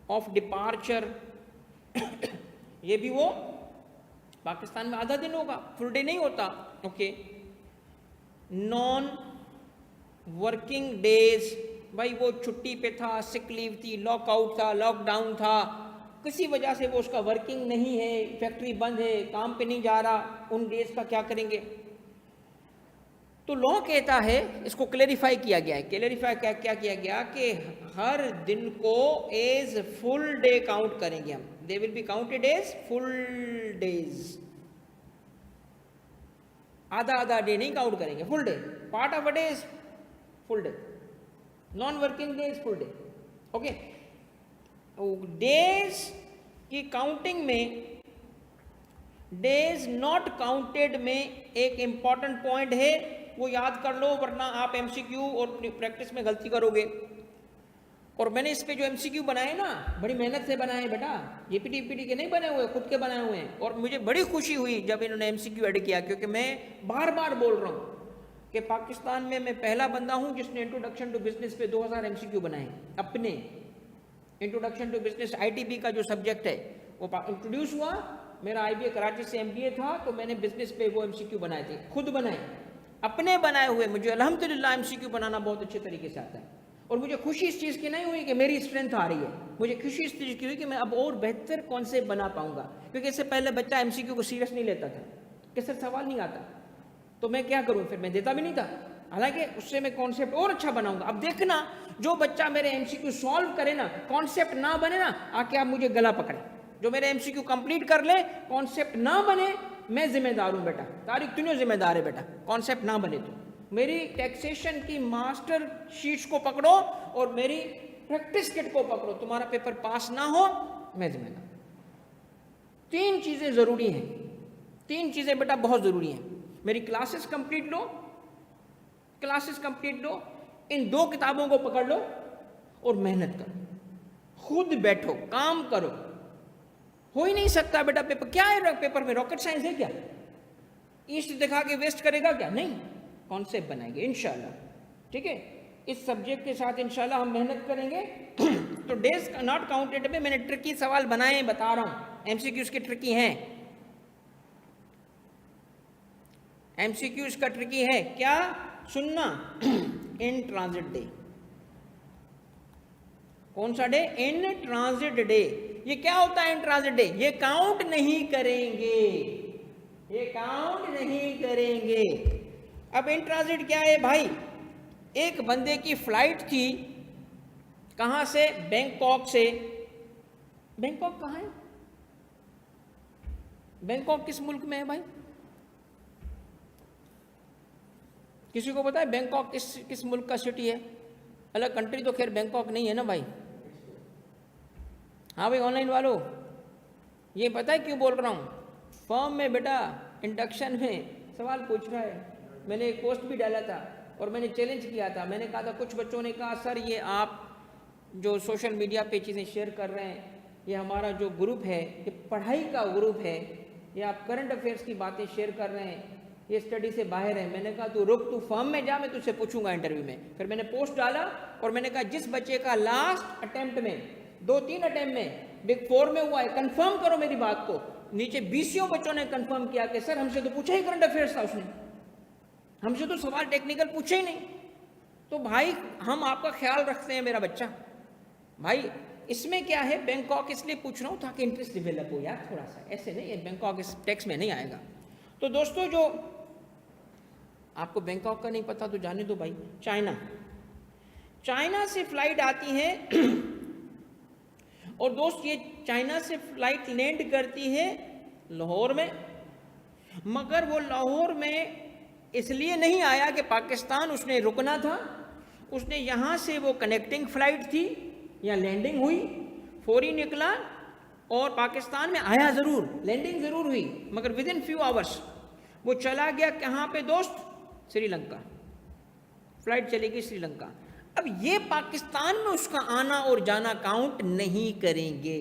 of departure ये भी वो पाकिस्तान में आधा दिन होगा, फुल डे नहीं होता। ओके, नॉन वर्किंग डेज, भाई वो छुट्टी पे था, सिक लीव थी, लॉकआउट था, लॉकडाउन था, किसी वजह से वो उसका वर्किंग नहीं है, फैक्ट्री बंद है, काम पे नहीं जा रहा, उन डेज का क्या करेंगे? तो लॉ कहता है, इसको क्लेरिफाई किया गया है। क्लेरिफाई क्या किया गया कि हर दिन को एज फुल डे काउंट करेंगे हम, they will be counted as full days. आधा आधा डे नहीं काउंट करेंगे, full day. Part of a day is full day, non working day is full day. Okay, days की काउंटिंग में, days not counted में एक इंपॉर्टेंट पॉइंट है, वो याद कर लो, वरना आप एमसीक्यू और प्रैक्टिस में गलती करोगे। और मैंने इस पे जो एमसीक्यू बनाए ना, बड़ी मेहनत से बनाए हैं बेटा, जीपीटी के नहीं बने हुए, खुद के बनाए हुए हैं। और मुझे बड़ी खुशी हुई जब इन्होंने एमसीक्यू ऐड किया, क्योंकि मैं बार बार बोल रहा हूँ कि पाकिस्तान में मैं पहला बंदा हूँ जिसने इंट्रोडक्शन टू बिजनेस पे 2000 एमसीक्यू बनाए अपने। इंट्रोडक्शन टू बिजनेस आईटीबी का जो सब्जेक्ट है वो इंट्रोड्यूस हुआ, मेरा आईबीए कराची से एमबीए था, तो मैंने बिजनेस पे वो एमसीक्यू बनाए थे, खुद बनाए, अपने बनाए हुए। मुझे अल्हम्दुलिल्लाह एमसीक्यू बनाना बहुत अच्छे तरीके से आता है। और मुझे खुशी इस चीज़ की नहीं हुई कि मेरी स्ट्रेंथ आ रही है, मुझे खुशी इस चीज़ की हुई कि मैं अब और बेहतर कॉन्सेप्ट बना पाऊंगा। क्योंकि इससे पहले बच्चा एमसीक्यू को सीरियस नहीं लेता था कि सर सवाल नहीं आता, तो मैं क्या करूं, फिर मैं देता भी नहीं था। हालांकि उससे मैं कॉन्सेप्ट और अच्छा बनाऊंगा। अब देखना, जो बच्चा मेरे एमसीक्यू सॉल्व करे ना, कॉन्सेप्ट ना बने ना, आके आप मुझे गला पकड़े। जो मेरे एमसीक्यू कंप्लीट कर ले, कॉन्सेप्ट ना बने, मैं जिम्मेदार हूं बेटा, तारिक तूने जिम्मेदार है बेटा, कॉन्सेप्ट ना बने तो। मेरी टैक्सेशन की मास्टर शीट्स को पकड़ो और मेरी प्रैक्टिस किट को पकड़ो, तुम्हारा पेपर पास ना हो मैं जिम्मेदार। 3 चीजें जरूरी हैं, 3 चीजें बेटा बहुत जरूरी हैं। मेरी क्लासेस कंप्लीट लो, क्लासेस कंप्लीट लो, इन 2 किताबों को पकड़ लो और मेहनत करो, खुद बैठो, काम करो। हो ही नहीं सकता बेटा पेपर, क्या है पेपर में, रॉकेट साइंस है क्या? ईस्ट दिखा के वेस्ट करेगा क्या? नहीं, कॉन्सेप्ट बनाएंगे इंशाल्लाह। ठीक है, इस सब्जेक्ट के साथ इंशाल्लाह हम मेहनत करेंगे। तो डेज नॉट काउंटेड में मैंने ट्रिकी सवाल बनाए, बता रहा हूं, एमसीक्यूज के ट्रिकी हैं, एमसीक्यूज का ट्रिकी है क्या, सुनना। इन ट्रांजिट डे, कौन सा डे? In transit day. ये क्या होता है इन ट्रांजिट डे? ये काउंट नहीं करेंगे, ये काउंट नहीं करेंगे। अब इन ट्रांजिट क्या है भाई? एक बंदे की फ्लाइट थी, कहां से? बैंकॉक से। बैंकॉक कहां है? बैंकॉक किस मुल्क में है भाई? किसी को पता है बैंकॉक किस मुल्क का सिटी है? अलग कंट्री तो खैर बैंकॉक नहीं है ना भाई। हाँ भाई ऑनलाइन वालों, ये पता है क्यों बोल रहा हूँ? फॉर्म में बेटा इंडक्शन में सवाल पूछ रहा है, मैंने एक पोस्ट भी डाला था और मैंने चैलेंज किया था। मैंने कहा था, कुछ बच्चों ने कहा सर ये आप जो सोशल मीडिया पे चीज़ें शेयर कर रहे हैं, ये हमारा जो ग्रुप है ये पढ़ाई का ग्रुप है, ये आप करंट अफेयर्स की बातें शेयर कर रहे हैं, ये स्टडी से बाहर है। मैंने कहा तू रुक, तू फॉर्म में जा, मैं तुझसे पूछूंगा इंटरव्यू में। फिर मैंने पोस्ट डाला और मैंने कहा जिस बच्चे का लास्ट अटेम्प्ट में 2-3 अटेम्प्ट में बिग 4 में हुआ है, कंफर्म करो मेरी बात को। नीचे 20 बच्चों ने कंफर्म किया कि सर हमसे तो पूछा ही करंट अफेयर्स था उसने, हमसे तो सवाल टेक्निकल पूछे ही नहीं। तो भाई हम आपका ख्याल रखते हैं मेरा बच्चा। भाई इसमें क्या है, बैंकॉक इसलिए पूछ रहा हूँ ताकि इंटरेस्ट डेवलप हो यार थोड़ा सा, ऐसे नहीं, बैंकॉक इस टेक्स्ट में नहीं आएगा। तो दोस्तों जो आपको बैंकॉक का नहीं पता तो जाने दो भाई। चाइना से फ्लाइट आती है और दोस्त ये चाइना से फ्लाइट लैंड करती है लाहौर में, मगर वो लाहौर में इसलिए नहीं आया कि पाकिस्तान उसने रुकना था, उसने यहाँ से वो कनेक्टिंग फ्लाइट थी, यहाँ लैंडिंग हुई, फौरी निकला और पाकिस्तान में आया ज़रूर, लैंडिंग ज़रूर हुई, मगर विद इन फ्यू आवर्स वो चला गया कहाँ पे दोस्त? श्रीलंका। फ्लाइट चलेगी श्रीलंका। अब ये पाकिस्तान में उसका आना और जाना काउंट नहीं करेंगे,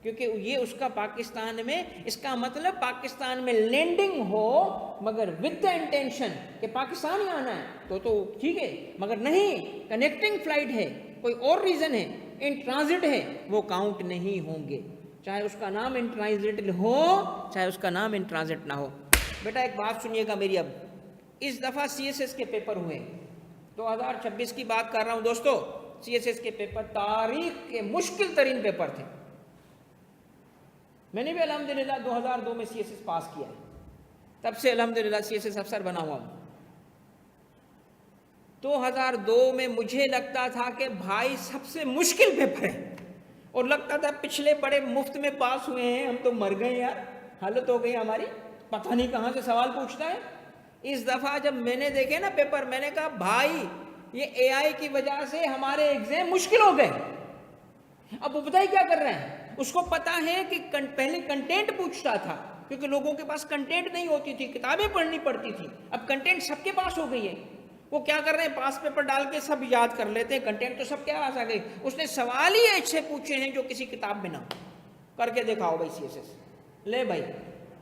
क्योंकि ये उसका पाकिस्तान में, इसका मतलब पाकिस्तान में लैंडिंग हो मगर विद द इंटेंशन कि पाकिस्तान ही आना है तो ठीक है, मगर नहीं, कनेक्टिंग फ्लाइट है, कोई और रीज़न है, इन ट्रांजिट है, वो काउंट नहीं होंगे। चाहे उसका नाम इंट्रांजिट हो चाहे उसका नाम इंट्रांजिट ना हो। बेटा एक बात सुनिएगा मेरी, अब इस दफ़ा CSS के पेपर हुए, 2026 की बात कर रहा हूँ दोस्तों। CSS के पेपर तारीख के मुश्किल तरीन पेपर थे। मैंने भी अल्हम्दुलिल्लाह 2002 में CSS पास किया है, तब से अल्हम्दुलिल्लाह CSS अफसर बना हुआ हूँ। 2002 में मुझे लगता था कि भाई सबसे मुश्किल पेपर है, और लगता था पिछले बड़े मुफ्त में पास हुए हैं, हम तो मर गए यार, हालत हो गई हमारी, पता नहीं कहाँ से सवाल पूछता है। इस दफ़ा जब मैंने देखे ना पेपर, मैंने कहा भाई ये AI की वजह से हमारे एग्जाम मुश्किल हो गए। अब वो बताइए क्या कर रहे हैं, उसको पता है कि पहले कंटेंट पूछता था, क्योंकि लोगों के पास कंटेंट नहीं होती थी, किताबें पढ़नी पड़ती थी। अब कंटेंट सबके पास हो गई है, वो क्या कर रहे हैं, पास पेपर डाल के सब याद कर लेते हैं, कंटेंट तो सबके पास आ गई। उसने सवाल ही ऐसे पूछे हैं जो किसी किताब में ना, करके दिखाओ भाई CSS। ले भाई,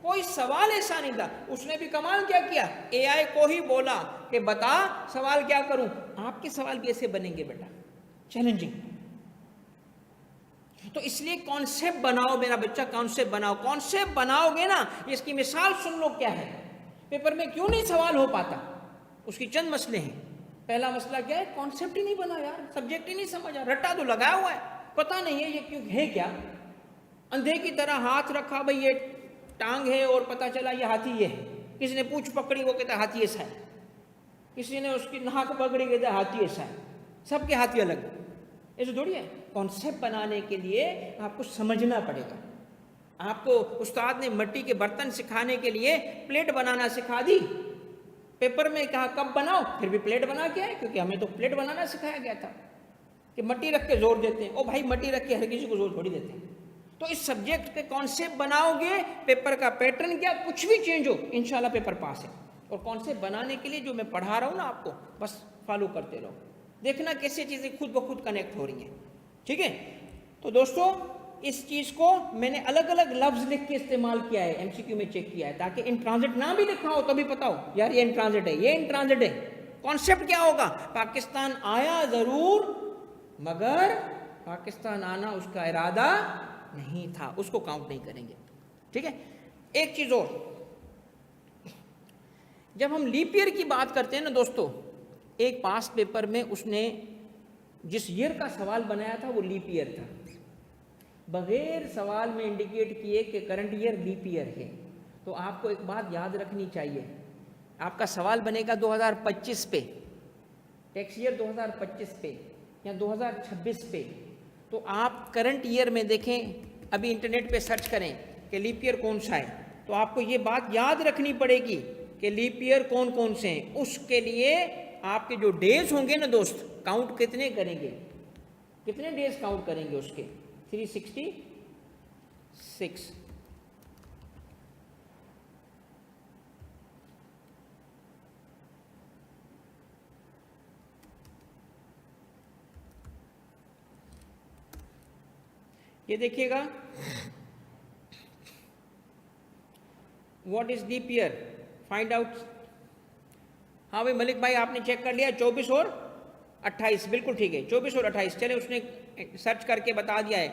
कोई सवाल ऐसा नहीं था। उसने भी कमाल क्या किया, AI को ही बोला कि बता सवाल क्या करूं। आपके सवाल भी ऐसे बनेंगे बेटा, चैलेंजिंग। तो इसलिए कॉन्सेप्ट बनाओ मेरा बच्चा, कॉन्सेप्ट बनाओ। कॉन्सेप्ट बनाओगे ना, इसकी मिसाल सुन लो क्या है, पेपर में क्यों नहीं सवाल हो पाता, उसकी चंद मसले हैं। पहला मसला क्या है, कॉन्सेप्ट ही नहीं बना यार, सब्जेक्ट ही नहीं समझा, रट्टा तो लगाया हुआ है, पता नहीं है ये क्यों है, क्या अंधे की तरह हाथ रखा, भाई ये टांग है और पता चला ये हाथी ये है। किसी ने पूंछ पकड़ी, वो कहता हाथी ऐसा है, किसी ने उसकी नाक पकड़ी, कहता हाथी ऐसा है, सबके हाथी अलग। ऐसे थोड़ी है। कॉन्सेप्ट बनाने के लिए आपको समझना पड़ेगा। आपको उस्ताद ने मिट्टी के बर्तन सिखाने के लिए प्लेट बनाना सिखा दी, पेपर में कहा कब बनाओ, फिर भी प्लेट बना के आए, क्योंकि हमें तो प्लेट बनाना सिखाया गया था कि मट्टी रख के जोर देते हैं। ओ भाई मट्टी रख के हर किसी को जोर थोड़ी देते हैं। तो इस सब्जेक्ट के कॉन्सेप्ट बनाओगे, पेपर का पैटर्न क्या कुछ भी चेंज हो, इंशाल्लाह पेपर पास है। और कॉन्सेप्ट बनाने के लिए जो मैं पढ़ा रहा हूँ ना आपको, बस फॉलो करते रहो, देखना कैसे चीज़ें खुद ब खुद कनेक्ट हो रही हैं। ठीक है, तो दोस्तों इस चीज़ को मैंने अलग अलग लफ्ज़ लिख के इस्तेमाल किया है, MCQ में चेक किया है, ताकि इन ट्रांजिट ना भी लिखा हो तभी पता हो यार ये इन ट्रांजिट है, ये इन ट्रांजिट है। कॉन्सेप्ट क्या होगा, पाकिस्तान आया ज़रूर मगर पाकिस्तान आना उसका इरादा नहीं था, उसको काउंट नहीं करेंगे। ठीक है, एक चीज़ और, जब हम लीप ईयर की बात करते हैं ना दोस्तों, एक पास पेपर में उसने जिस ईयर का सवाल बनाया था वो लीप ईयर था, बगैर सवाल में इंडिकेट किए कि करंट ईयर लीप ईयर है। तो आपको एक बात याद रखनी चाहिए, आपका सवाल बनेगा 2025 पे, टैक्स ईयर 2025 पे या 2026 पे, तो आप करंट ईयर में देखें, अभी इंटरनेट पे सर्च करें कि लीप ईयर कौन सा है, तो आपको ये बात याद रखनी पड़ेगी कि लीप ईयर कौन कौन से हैं। उसके लिए आपके जो डेज होंगे ना दोस्त, काउंट कितने करेंगे, कितने डेज काउंट करेंगे उसके, 366। ये देखिएगा, what is leap year, find out. हाँ भाई मलिक भाई आपने चेक कर लिया, 24 और 28, बिल्कुल ठीक है, 24 और 28, चले उसने सर्च करके बता दिया है।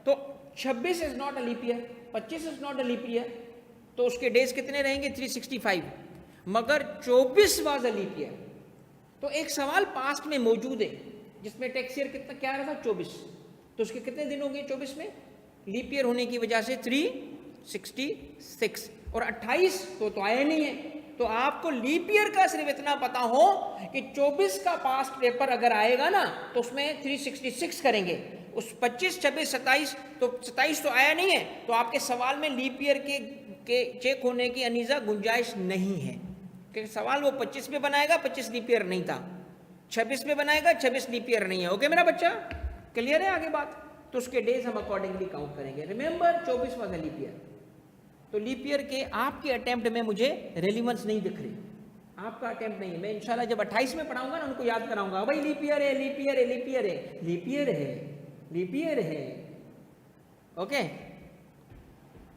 तो 26 is not a leap year, 25 is not a leap year, तो उसके डेज कितने रहेंगे, 365, मगर 24 वाज अ लीप ईयर। तो एक सवाल पास्ट में मौजूद है जिसमें टैक्स ईयर कितना क्या रहा था, 24, तो उसके कितने दिन होंगे 24 में, लीप ईयर होने की वजह से 366, और 28 तो आया नहीं है। तो आपको लीप ईयर का सिर्फ इतना पता हो कि 24 का पास्ट पेपर अगर आएगा ना तो उसमें 366 करेंगे, उस 25, 26, 27, तो 27 तो आया नहीं है, तो आपके सवाल में लीप ईयर के चेक होने की अनीजा गुंजाइश नहीं है, क्योंकि सवाल वो 25 में बनाएगा, 25 लीप ईयर नहीं था, 26 में बनाएगा, 26 लीप ईयर नहीं है। ओके मेरा बच्चा, क्लियर है आगे बात, तो उसके डेज हम अकॉर्डिंगली काउंट करेंगे। Remember 24 was leap year. तो लीप ईयर के आपके अटेम्प्ट में मुझे रेलिवेंस नहीं दिख रही, आपका अटेम्प्ट नहीं है। मैं इंशाल्लाह जब 28 में पढ़ाऊंगा ना उनको याद कराऊंगा, भाई लीप ईयर है, लीप ईयर है, लीप ईयर है, लीप ईयर है, लीप ईयर है। ओके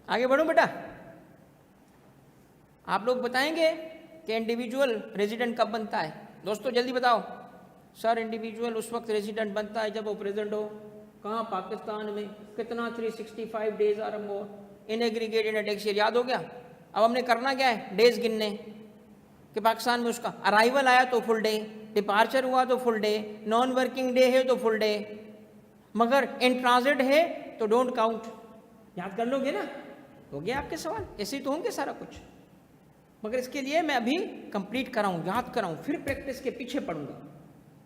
आगे बढ़ो बेटा, आप लोग बताएंगे कि इंडिविजुअल रेजिडेंट कब बनता है, दोस्तों जल्दी बताओ। सर इंडिविजुअल उस वक्त रेजिडेंट बनता है जब वो प्रेजेंट हो, कहाँ? पाकिस्तान में। कितना? 365 days or more in aggregate in tax year. याद हो गया? अब हमने करना क्या है? डेज गिनने कि पाकिस्तान में उसका अराइवल आया तो फुल डे, डिपार्चर हुआ तो full day, non working day है तो फुल डे, मगर इन ट्रांजिट है तो डोंट काउंट। याद कर लोगे ना? हो गया आपके सवाल? ऐसे ही तो होंगे सारा कुछ, मगर इसके लिए मैं अभी कंप्लीट कराऊं, याद कराऊं, फिर प्रैक्टिस के पीछे पढ़ूंगा,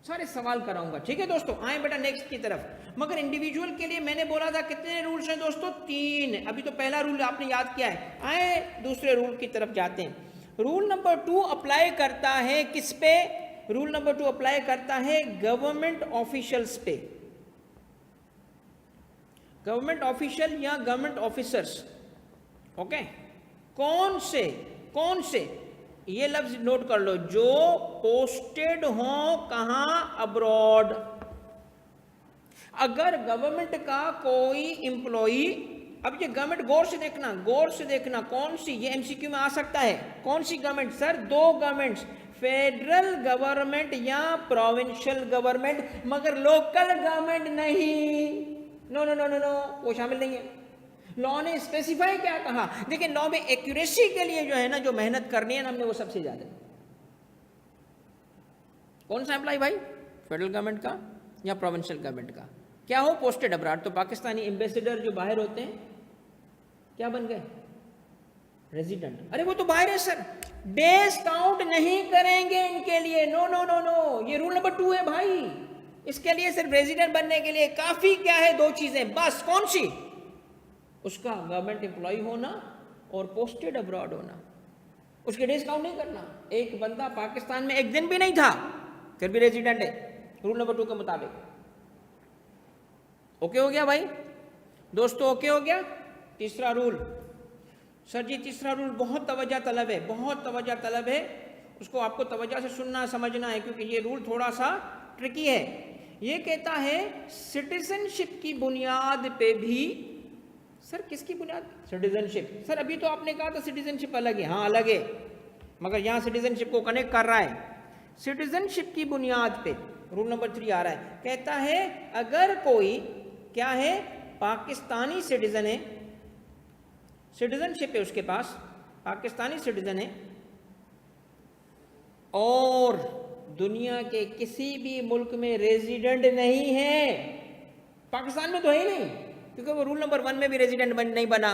सारे सवाल कराऊंगा। ठीक है दोस्तों, आए बेटा नेक्स्ट की तरफ। मगर इंडिविजुअल के लिए मैंने बोला था कितने रूल्स हैं दोस्तों? 3। अभी तो पहला रूल आपने याद किया है। आए दूसरे रूल की तरफ जाते हैं। रूल नंबर 2 अप्लाई करता है किस पे? रूल नंबर 2 अप्लाई करता है गवर्नमेंट ऑफिशियल्स पे, गवर्नमेंट ऑफिशियल या गवर्नमेंट ऑफिसर्स। ओके, कौन से? कौन से? ये लफ्ज नोट कर लो, जो पोस्टेड हो कहां? अब्रॉड। अगर गवर्नमेंट का कोई एम्प्लॉई, अब ये गवर्नमेंट गौर से देखना, गौर से देखना, कौन सी? ये एमसीक्यू में आ सकता है। कौन सी government sir? 2 governments, federal government या प्रोविंशियल गवर्नमेंट, मगर लोकल गवर्नमेंट नहीं। No no no no no, वो शामिल नहीं है। लॉ ने स्पेसिफाई क्या कहा? देखिए, लॉ में एक्यूरेसी के लिए जो है ना, जो मेहनत करनी है ना हमने, वो सबसे ज्यादा कौन सा एम्प्लॉय भाई? फेडरल गवर्नमेंट का या प्रोविंशियल गवर्नमेंट का? क्या हो? Posted abroad. तो पाकिस्तानी एम्बेसडर जो बाहर होते हैं क्या बन गए? रेजिडेंट। अरे वो तो बाहर है सर, डेज काउंट नहीं करेंगे इनके लिए। नो नो नो नो, ये रूल नंबर 2 है भाई। इसके लिए सिर्फ रेजिडेंट बनने के लिए काफी क्या है? 2 चीजें बस। कौन सी? उसका गवर्नमेंट एम्प्लॉय होना और पोस्टेड अब्रॉड होना। उसके डेज काउंट नहीं करना। एक बंदा पाकिस्तान में एक दिन भी नहीं था फिर भी रेजिडेंट है, रूल नंबर 2 के मुताबिक। ओके हो गया भाई दोस्तों? ओके हो गया? तीसरा रूल सर जी, तीसरा रूल बहुत तवज्जो तलब है, बहुत तवज्जो तलब है। उसको आपको तवज्जो से सुनना समझना है, क्योंकि ये रूल थोड़ा सा ट्रिकी है। ये कहता है सिटीजनशिप की बुनियाद पे भी। सर किसकी बुनियाद? सिटीजनशिप। सर अभी तो आपने कहा था सिटीजनशिप अलग है। हाँ अलग है, मगर यहाँ सिटीजनशिप को कनेक्ट कर रहा है। सिटीजनशिप की बुनियाद पे रूल नंबर 3 आ रहा है, कहता है अगर कोई क्या है? पाकिस्तानी सिटीजन है, सिटीजनशिप है उसके पास, पाकिस्तानी सिटीजन है, और दुनिया के किसी भी मुल्क में रेजिडेंट नहीं है। पाकिस्तान में तो है ही नहीं, क्योंकि वो रूल नंबर 1 में भी रेजिडेंट नहीं बना,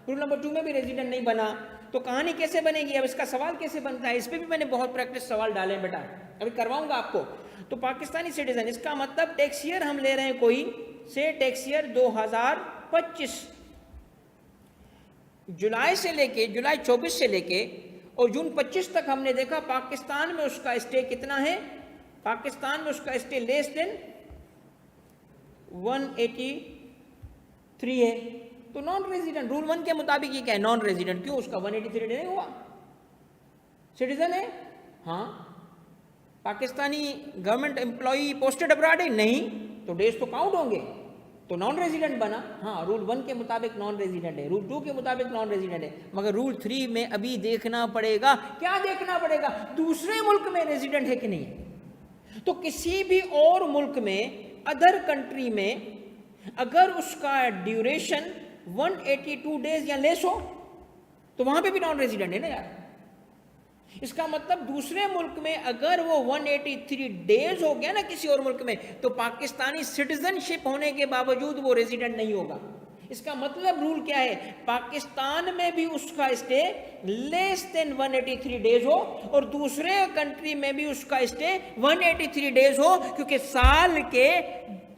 रूल नंबर 2 में भी रेजिडेंट नहीं बना। तो कहानी कैसे बनेगी? अब इसका सवाल कैसे बनता है? इस पर भी मैंने बहुत प्रैक्टिस सवाल डाले बेटा, अभी करवाऊंगा आपको। तो पाकिस्तानी सिटीजन, इसका मतलब टैक्स ईयर हम ले रहे हैं कोई से, टैक्स ईयर 2025, जुलाई से लेके, जुलाई 24 से लेके और जून 25 तक हमने देखा पाकिस्तान में उसका स्टे कितना है? पाकिस्तान में उसका स्टे लेस देन 183 है। तो नॉन रेजिडेंट, रूल 1 के मुताबिक ये क्या है? Non resident. क्यों? उसका 183 डे नहीं हुआ, सिटीजन है। हाँ, Pakistani government employee posted abroad है नहीं, तो डेज तो काउंट होंगे, तो नॉन रेजिडेंट बना। हाँ, रूल 1 के मुताबिक नॉन रेजिडेंट है, रूल 2 के मुताबिक नॉन रेजिडेंट है, मगर रूल 3 में अभी देखना पड़ेगा। क्या देखना पड़ेगा? दूसरे मुल्क में रेजिडेंट है कि नहीं है। तो किसी भी और मुल्क में, अदर कंट्री में, अगर उसका ड्यूरेशन 182 डेज या लेस हो तो वहां पे भी नॉन रेजिडेंट है ना यार। इसका मतलब दूसरे मुल्क में अगर वो 183 डेज हो गया ना किसी और मुल्क में, तो पाकिस्तानी सिटीजनशिप होने के बावजूद वो रेजिडेंट नहीं होगा। इसका मतलब रूल क्या है? पाकिस्तान में भी उसका स्टे लेस देन 183 डेज हो और दूसरे कंट्री में भी उसका स्टे 183 डेज हो, क्योंकि साल के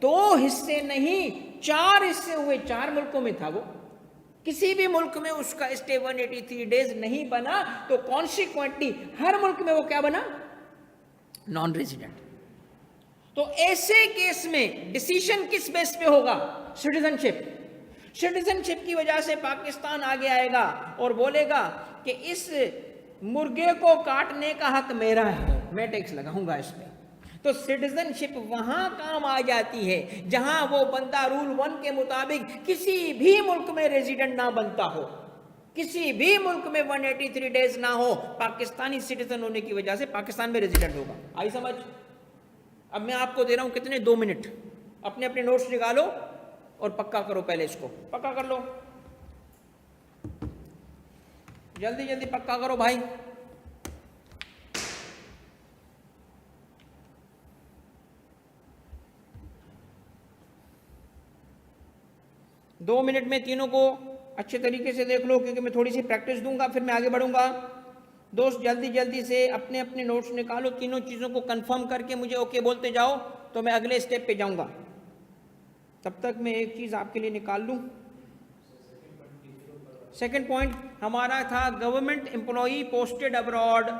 2 हिस्से नहीं 4 हिस्से हुए, 4 मुल्कों में था वो। किसी भी मुल्क में उसका स्टे 183 डेज नहीं बना, तो कॉन्सिक्वेंटली हर मुल्क में वो क्या बना? Non resident. तो ऐसे केस में डिसीजन किस बेस पे होगा? सिटीजनशिप। सिटीजनशिप की वजह से पाकिस्तान आगे आएगा और बोलेगा कि इस मुर्गे को काटने का हक मेरा है, मैं टैक्स लगाऊंगा इस पे। तो सिटीजनशिप वहां काम आ जाती है जहां वो बंदा रूल 1 के मुताबिक किसी भी मुल्क में रेजिडेंट ना बनता हो, किसी भी मुल्क में 183 डेज ना हो, पाकिस्तानी सिटीजन होने की वजह से पाकिस्तान में रेजिडेंट होगा। आई समझ? अब मैं आपको दे रहा हूं कितने? 2 मिनट। अपने अपने नोट्स निकालो और पक्का करो, पहले इसको पक्का कर लो, जल्दी जल्दी पक्का करो भाई। दो मिनट में तीनों को अच्छे तरीके से देख लो, क्योंकि मैं थोड़ी सी प्रैक्टिस दूंगा, फिर मैं आगे बढ़ूंगा। दोस्त जल्दी जल्दी से अपने अपने नोट्स निकालो, तीनों चीज़ों को कंफर्म करके मुझे ओके बोलते जाओ, तो मैं अगले स्टेप पे जाऊंगा। तब तक मैं एक चीज़ आपके लिए निकाल लूँ। सेकंड पॉइंट हमारा था गवर्नमेंट एम्प्लॉई पोस्टेड अब्रॉड,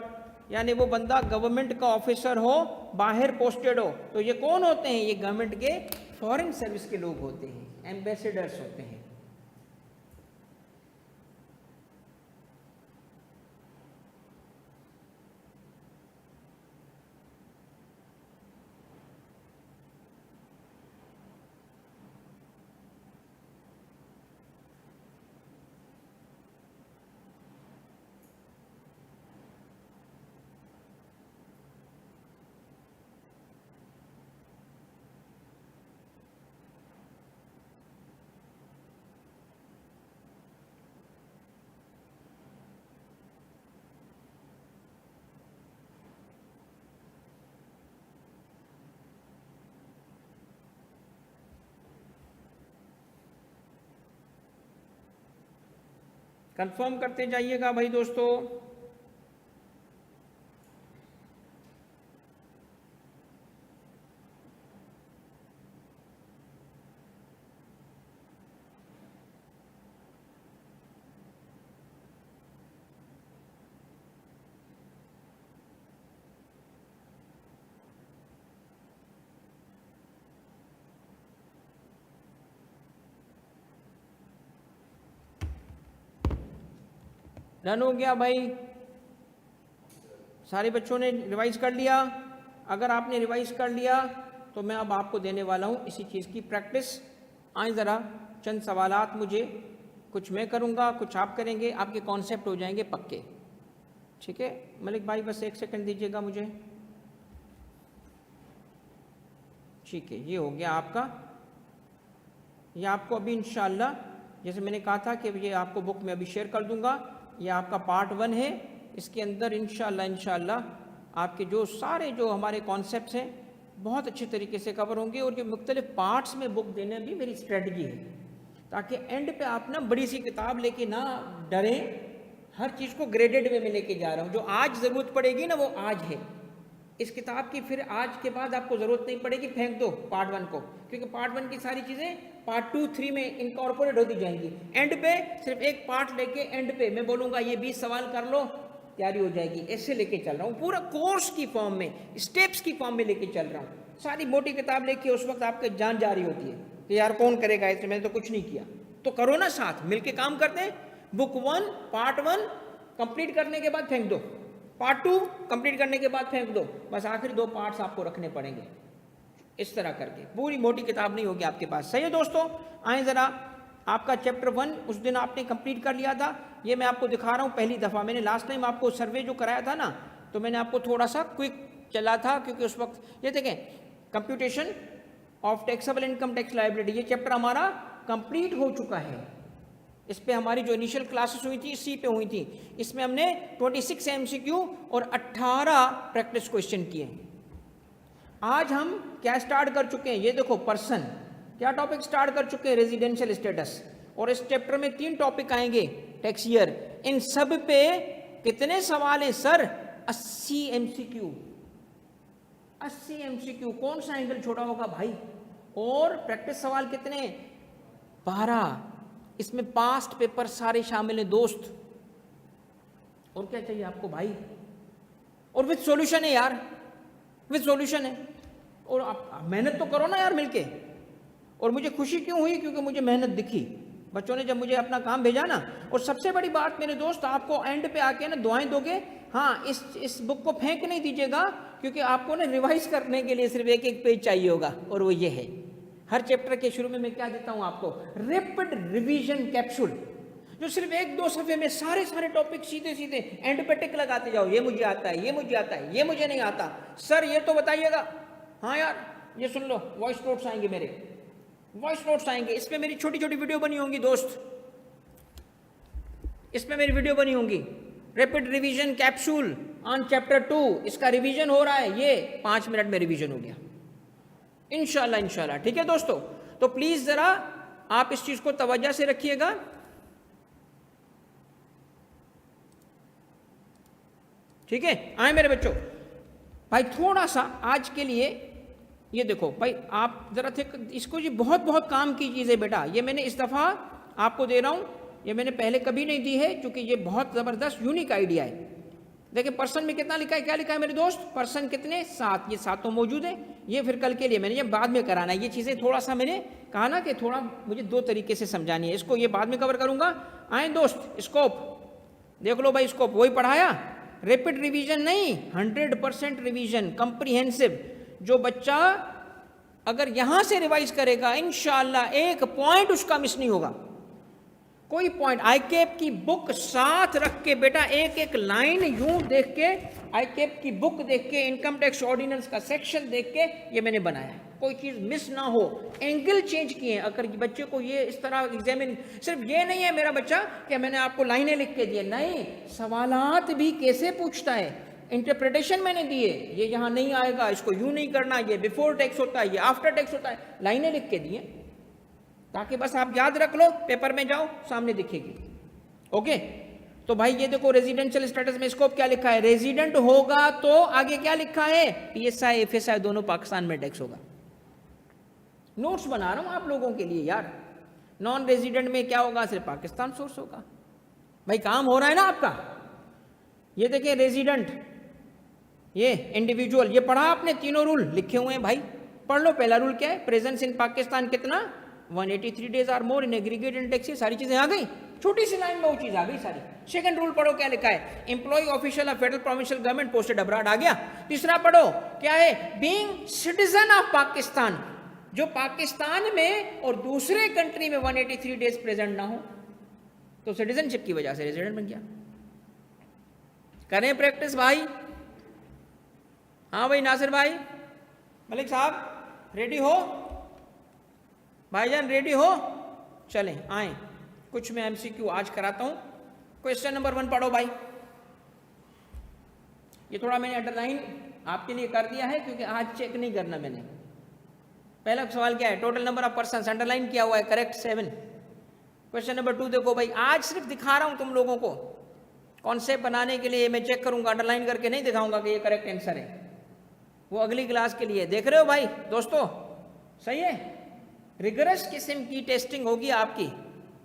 यानी वो बंदा गवर्नमेंट का ऑफिसर हो, बाहर पोस्टेड हो। तो ये कौन होते हैं? ये गवर्नमेंट के फॉरेन सर्विस के लोग होते हैं, एम्बेसडर्स होते हैं। कंफर्म करते जाइएगा भाई दोस्तों। डन हो गया भाई? सारे बच्चों ने रिवाइज कर लिया? अगर आपने रिवाइज कर लिया तो मैं अब आपको देने वाला हूँ इसी चीज़ की प्रैक्टिस। आए ज़रा चंद सवालात मुझे, कुछ मैं करूँगा कुछ आप करेंगे, आपके कॉन्सेप्ट हो जाएंगे पक्के। ठीक है मलिक भाई, बस एक सेकंड दीजिएगा मुझे। ठीक है, ये हो गया आपका। ये आपको अभी इंशाल्लाह, जैसे मैंने कहा था कि ये आपको बुक में अभी शेयर कर दूंगा। ये आपका पार्ट 1 है। इसके अंदर इंशाल्लाह आपके जो सारे जो हमारे कॉन्सेप्ट्स हैं बहुत अच्छे तरीके से कवर होंगे। और जो मुख्तलिफ पार्ट्स में बुक देने भी मेरी स्ट्रेटजी है, ताकि एंड पे आप ना बड़ी सी किताब लेके ना डरें। हर चीज़ को ग्रेडेड वे में लेके जा रहा हूँ। जो आज ज़रूरत पड़ेगी ना वो आज है इस किताब की, फिर आज के बाद आपको ज़रूरत नहीं पड़ेगी, फेंक दो पार्ट 1 को, क्योंकि पार्ट 1 की सारी चीज़ें पार्ट 2, 3 में इनकॉर्पोरेट होती जाएंगी। एंड पे सिर्फ एक पार्ट लेके एंड पे मैं बोलूँगा ये 20 सवाल कर लो, तैयारी हो जाएगी। ऐसे लेके चल रहा हूँ, पूरा कोर्स की फॉर्म में, स्टेप्स की फॉर्म में लेके चल रहा हूँ। सारी मोटी किताब लेके उस वक्त आपके जान जा रही होती है कि यार कौन करेगा ऐसे, मैंने तो कुछ नहीं किया। तो करो ना, साथ मिलके काम करते हैं। बुक 1 पार्ट 1 कंप्लीट करने के बाद फेंक दो, पार्ट 2 कंप्लीट करने के बाद फेंक दो, बस आखिरी 2 पार्ट्स आपको रखने पड़ेंगे। इस तरह करके पूरी मोटी किताब नहीं होगी आपके पास। सही है दोस्तों? आए ज़रा, आपका चैप्टर 1 उस दिन आपने कंप्लीट कर लिया था। ये मैं आपको दिखा रहा हूँ पहली दफ़ा। मैंने लास्ट टाइम आपको सर्वे जो कराया था ना, तो मैंने आपको थोड़ा सा क्विक चला था, क्योंकि उस वक्त ये देखें computation of taxable income tax liability, ये चैप्टर हमारा कंप्लीट हो चुका है। इस पे हमारी जो इनिशियल क्लासेस हुई थी इसी पे हुई थी। इसमें हमने 26 MCQ और 18 प्रैक्टिस क्वेश्चन किए। आज हम क्या स्टार्ट कर चुके हैं? ये देखो, पर्सन क्या टॉपिक स्टार्ट कर चुके हैं, रेजिडेंशियल स्टेटस। और इस चैप्टर में 3 टॉपिक आएंगे, टैक्स ईयर। इन सब पे कितने सवाल हैं सर? 80 MCQ। 80 MCQ, कौन सा एंगल छोड़ा होगा भाई? और प्रैक्टिस सवाल कितने? 12। इसमें पास्ट पेपर सारे शामिल हैं दोस्त। और क्या चाहिए आपको भाई? और विद सॉल्यूशन है यार, विद सॉल्यूशन है। और आप मेहनत तो करो ना यार मिलके। और मुझे खुशी क्यों हुई? क्योंकि मुझे मेहनत दिखी बच्चों ने जब मुझे अपना काम भेजा ना। और सबसे बड़ी बात मेरे दोस्त, आपको एंड पे आके ना दुआएं दोगे। हाँ, इस बुक को फेंक नहीं दीजिएगा, क्योंकि आपको ना रिवाइज करने के लिए सिर्फ एक पेज चाहिए होगा, और वो ये है। हर चैप्टर के शुरू में मैं क्या देता हूं आपको? रैपिड रिवीजन कैप्सूल, जो सिर्फ 1-2 सफ़े में सारे टॉपिक सीधे सीधे एंड पे टिक लगाते जाओ। ये मुझे आता है, ये मुझे आता है, ये मुझे नहीं आता, सर ये तो बताइएगा। हाँ यार, ये सुन लो, वॉइस नोट्स आएंगे मेरे, वॉइस नोट्स आएंगे, इसमें मेरी छोटी छोटी वीडियो बनी होंगी दोस्त, इसमें मेरी वीडियो बनी होंगी। Rapid revision capsule on chapter 2, इसका रिवीजन हो रहा है, ये 5 मिनट में रिवीजन हो गया इंशाल्लाह इंशाल्लाह। ठीक है दोस्तों, तो प्लीज जरा आप इस चीज को तवज्जो से रखिएगा। ठीक है, आए मेरे बच्चों, भाई थोड़ा सा आज के लिए ये देखो भाई, आप जरा थे इसको, ये बहुत बहुत काम की चीज़ है बेटा, ये मैंने इस दफ़ा आपको दे रहा हूँ, ये मैंने पहले कभी नहीं दी है, क्योंकि ये बहुत ज़बरदस्त यूनिक आइडिया है। देखिए पर्सन में कितना लिखा है, क्या लिखा है मेरे दोस्त, पर्सन कितने 7, ये 7 तो मौजूद है, ये फिर कल के लिए मैंने ये बाद में कराना है, ये चीज़ें थोड़ा सा मैंने कहा ना कि थोड़ा मुझे 2 तरीके से समझानी है, इसको ये बाद में कवर करूँगा। आए दोस्त, स्कोप देख लो भाई, स्कोप वही पढ़ाया, रैपिड रिवीजन नहीं, 100% रिवीजन, कंप्रीहेंसिव। जो बच्चा अगर यहां से रिवाइज करेगा इंशाअल्लाह एक पॉइंट उसका मिस नहीं होगा, कोई पॉइंट। आईकेप की बुक साथ रख के बेटा, एक एक लाइन यूं देख के, आईकेप की बुक देख के, इनकम टैक्स ऑर्डिनेंस का सेक्शन देख के ये मैंने बनाया है, कोई चीज मिस ना हो। एंगल चेंज किए, अगर बच्चे को ये इस तरह एग्जामिन, सिर्फ ये नहीं है मेरा बच्चा कि मैंने आपको लाइनें लिख के दिए, नहीं, सवालात भी कैसे पूछता है, इंटरप्रिटेशन मैंने दिए, ये यहाँ नहीं आएगा, इसको यूं नहीं करना, ये बिफोर टैक्स होता है, ये आफ्टर टैक्स होता है, लाइनें लिख के दिए, ताकि बस आप याद रख लो, पेपर में जाओ सामने दिखेगी। ओके, तो भाई ये देखो, रेजिडेंशियल स्टेटस में स्कोप क्या लिखा है, रेजिडेंट होगा तो आगे क्या लिखा है, पीएसआई एफएसआई दोनों पाकिस्तान में टैक्स होगा। नोट्स बना रहा हूं आप लोगों के लिए यार, नॉन रेजिडेंट में क्या होगा, सिर्फ पाकिस्तान सोर्स होगा। भाई काम हो रहा है ना आपका। ये देखिए रेजिडेंट, ये इंडिविजुअल, ये पढ़ा आपने, तीनों रूल लिखे हुए हैं भाई, पढ़ लो। पहला रूल क्या है, प्रेजेंस इन पाकिस्तान कितना, 183 days or more in aggregate in taxes, सारी चीजें आ गई, छोटी सी लाइन में वो चीज आ गई सारी। सेकंड रूल पढ़ो, क्या लिखा है, employ official of federal provincial government posted abroad, आ गया। तीसरा पढ़ो, क्या है, बीइंग सिटीजन ऑफ पाकिस्तान, जो पाकिस्तान में और दूसरे कंट्री में 183 डेज प्रेजेंट ना हो तो सिटीजनशिप की वजह से रेजिडेंट बन गया। करें प्रैक्टिस भाई। हाँ भाई नासिर भाई, मलिक साहब रेडी हो, भाईजान रेडी हो, चलें आए, कुछ मैं एमसीक्यू आज कराता हूं। क्वेश्चन नंबर 1 पढ़ो भाई, ये थोड़ा मैंने अंडरलाइन आपके लिए कर दिया है क्योंकि आज चेक नहीं करना मैंने। पहला सवाल क्या है, total number of person, underline किया हुआ है, करेक्ट 7। क्वेश्चन नंबर 2 देखो भाई, आज सिर्फ दिखा रहा हूं तुम लोगों को, कॉन्सेप्ट बनाने के लिए मैं चेक करूंगा, अंडरलाइन करके नहीं दिखाऊंगा कि ये करेक्ट आंसर है, वो अगली क्लास के लिए। देख रहे हो भाई दोस्तों, सही है। रिगरस किस्म की टेस्टिंग होगी आपकी,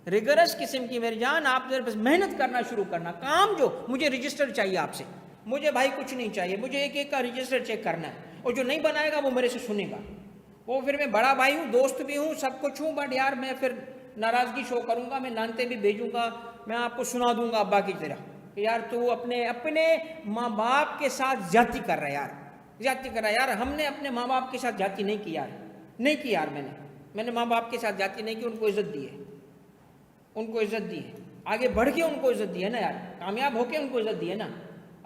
रिगरस किस्म की मेरी जान, आप बस मेहनत करना शुरू करना। काम जो मुझे रजिस्टर चाहिए आपसे, मुझे भाई कुछ नहीं चाहिए, मुझे एक एक का रजिस्टर चेक करना है, और जो नहीं बनाएगा वो मेरे से सुनेगा, वो फिर मैं बड़ा भाई हूँ, दोस्त भी हूँ, सब कुछ हूँ, बट यार मैं फिर नाराजगी शो करूंगा, मैं लानते भी भेजूंगा, मैं आपको सुना दूंगा अब्बा की तरह कि यार तू अपने अपने माँ बाप के साथ ज्यादती कर रहा है यार, ज्यादती कर रहा है यार। हमने अपने माँ बाप के साथ ज्यादती नहीं की यार, नहीं की यार, मैंने माँ बाप के साथ ज्यादती नहीं की, उनको इज्जत दी है, उनको इज्जत दी है, आगे बढ़ के उनको इज्जत दी है ना यार, कामयाब होके उनको इज्जत दी है ना।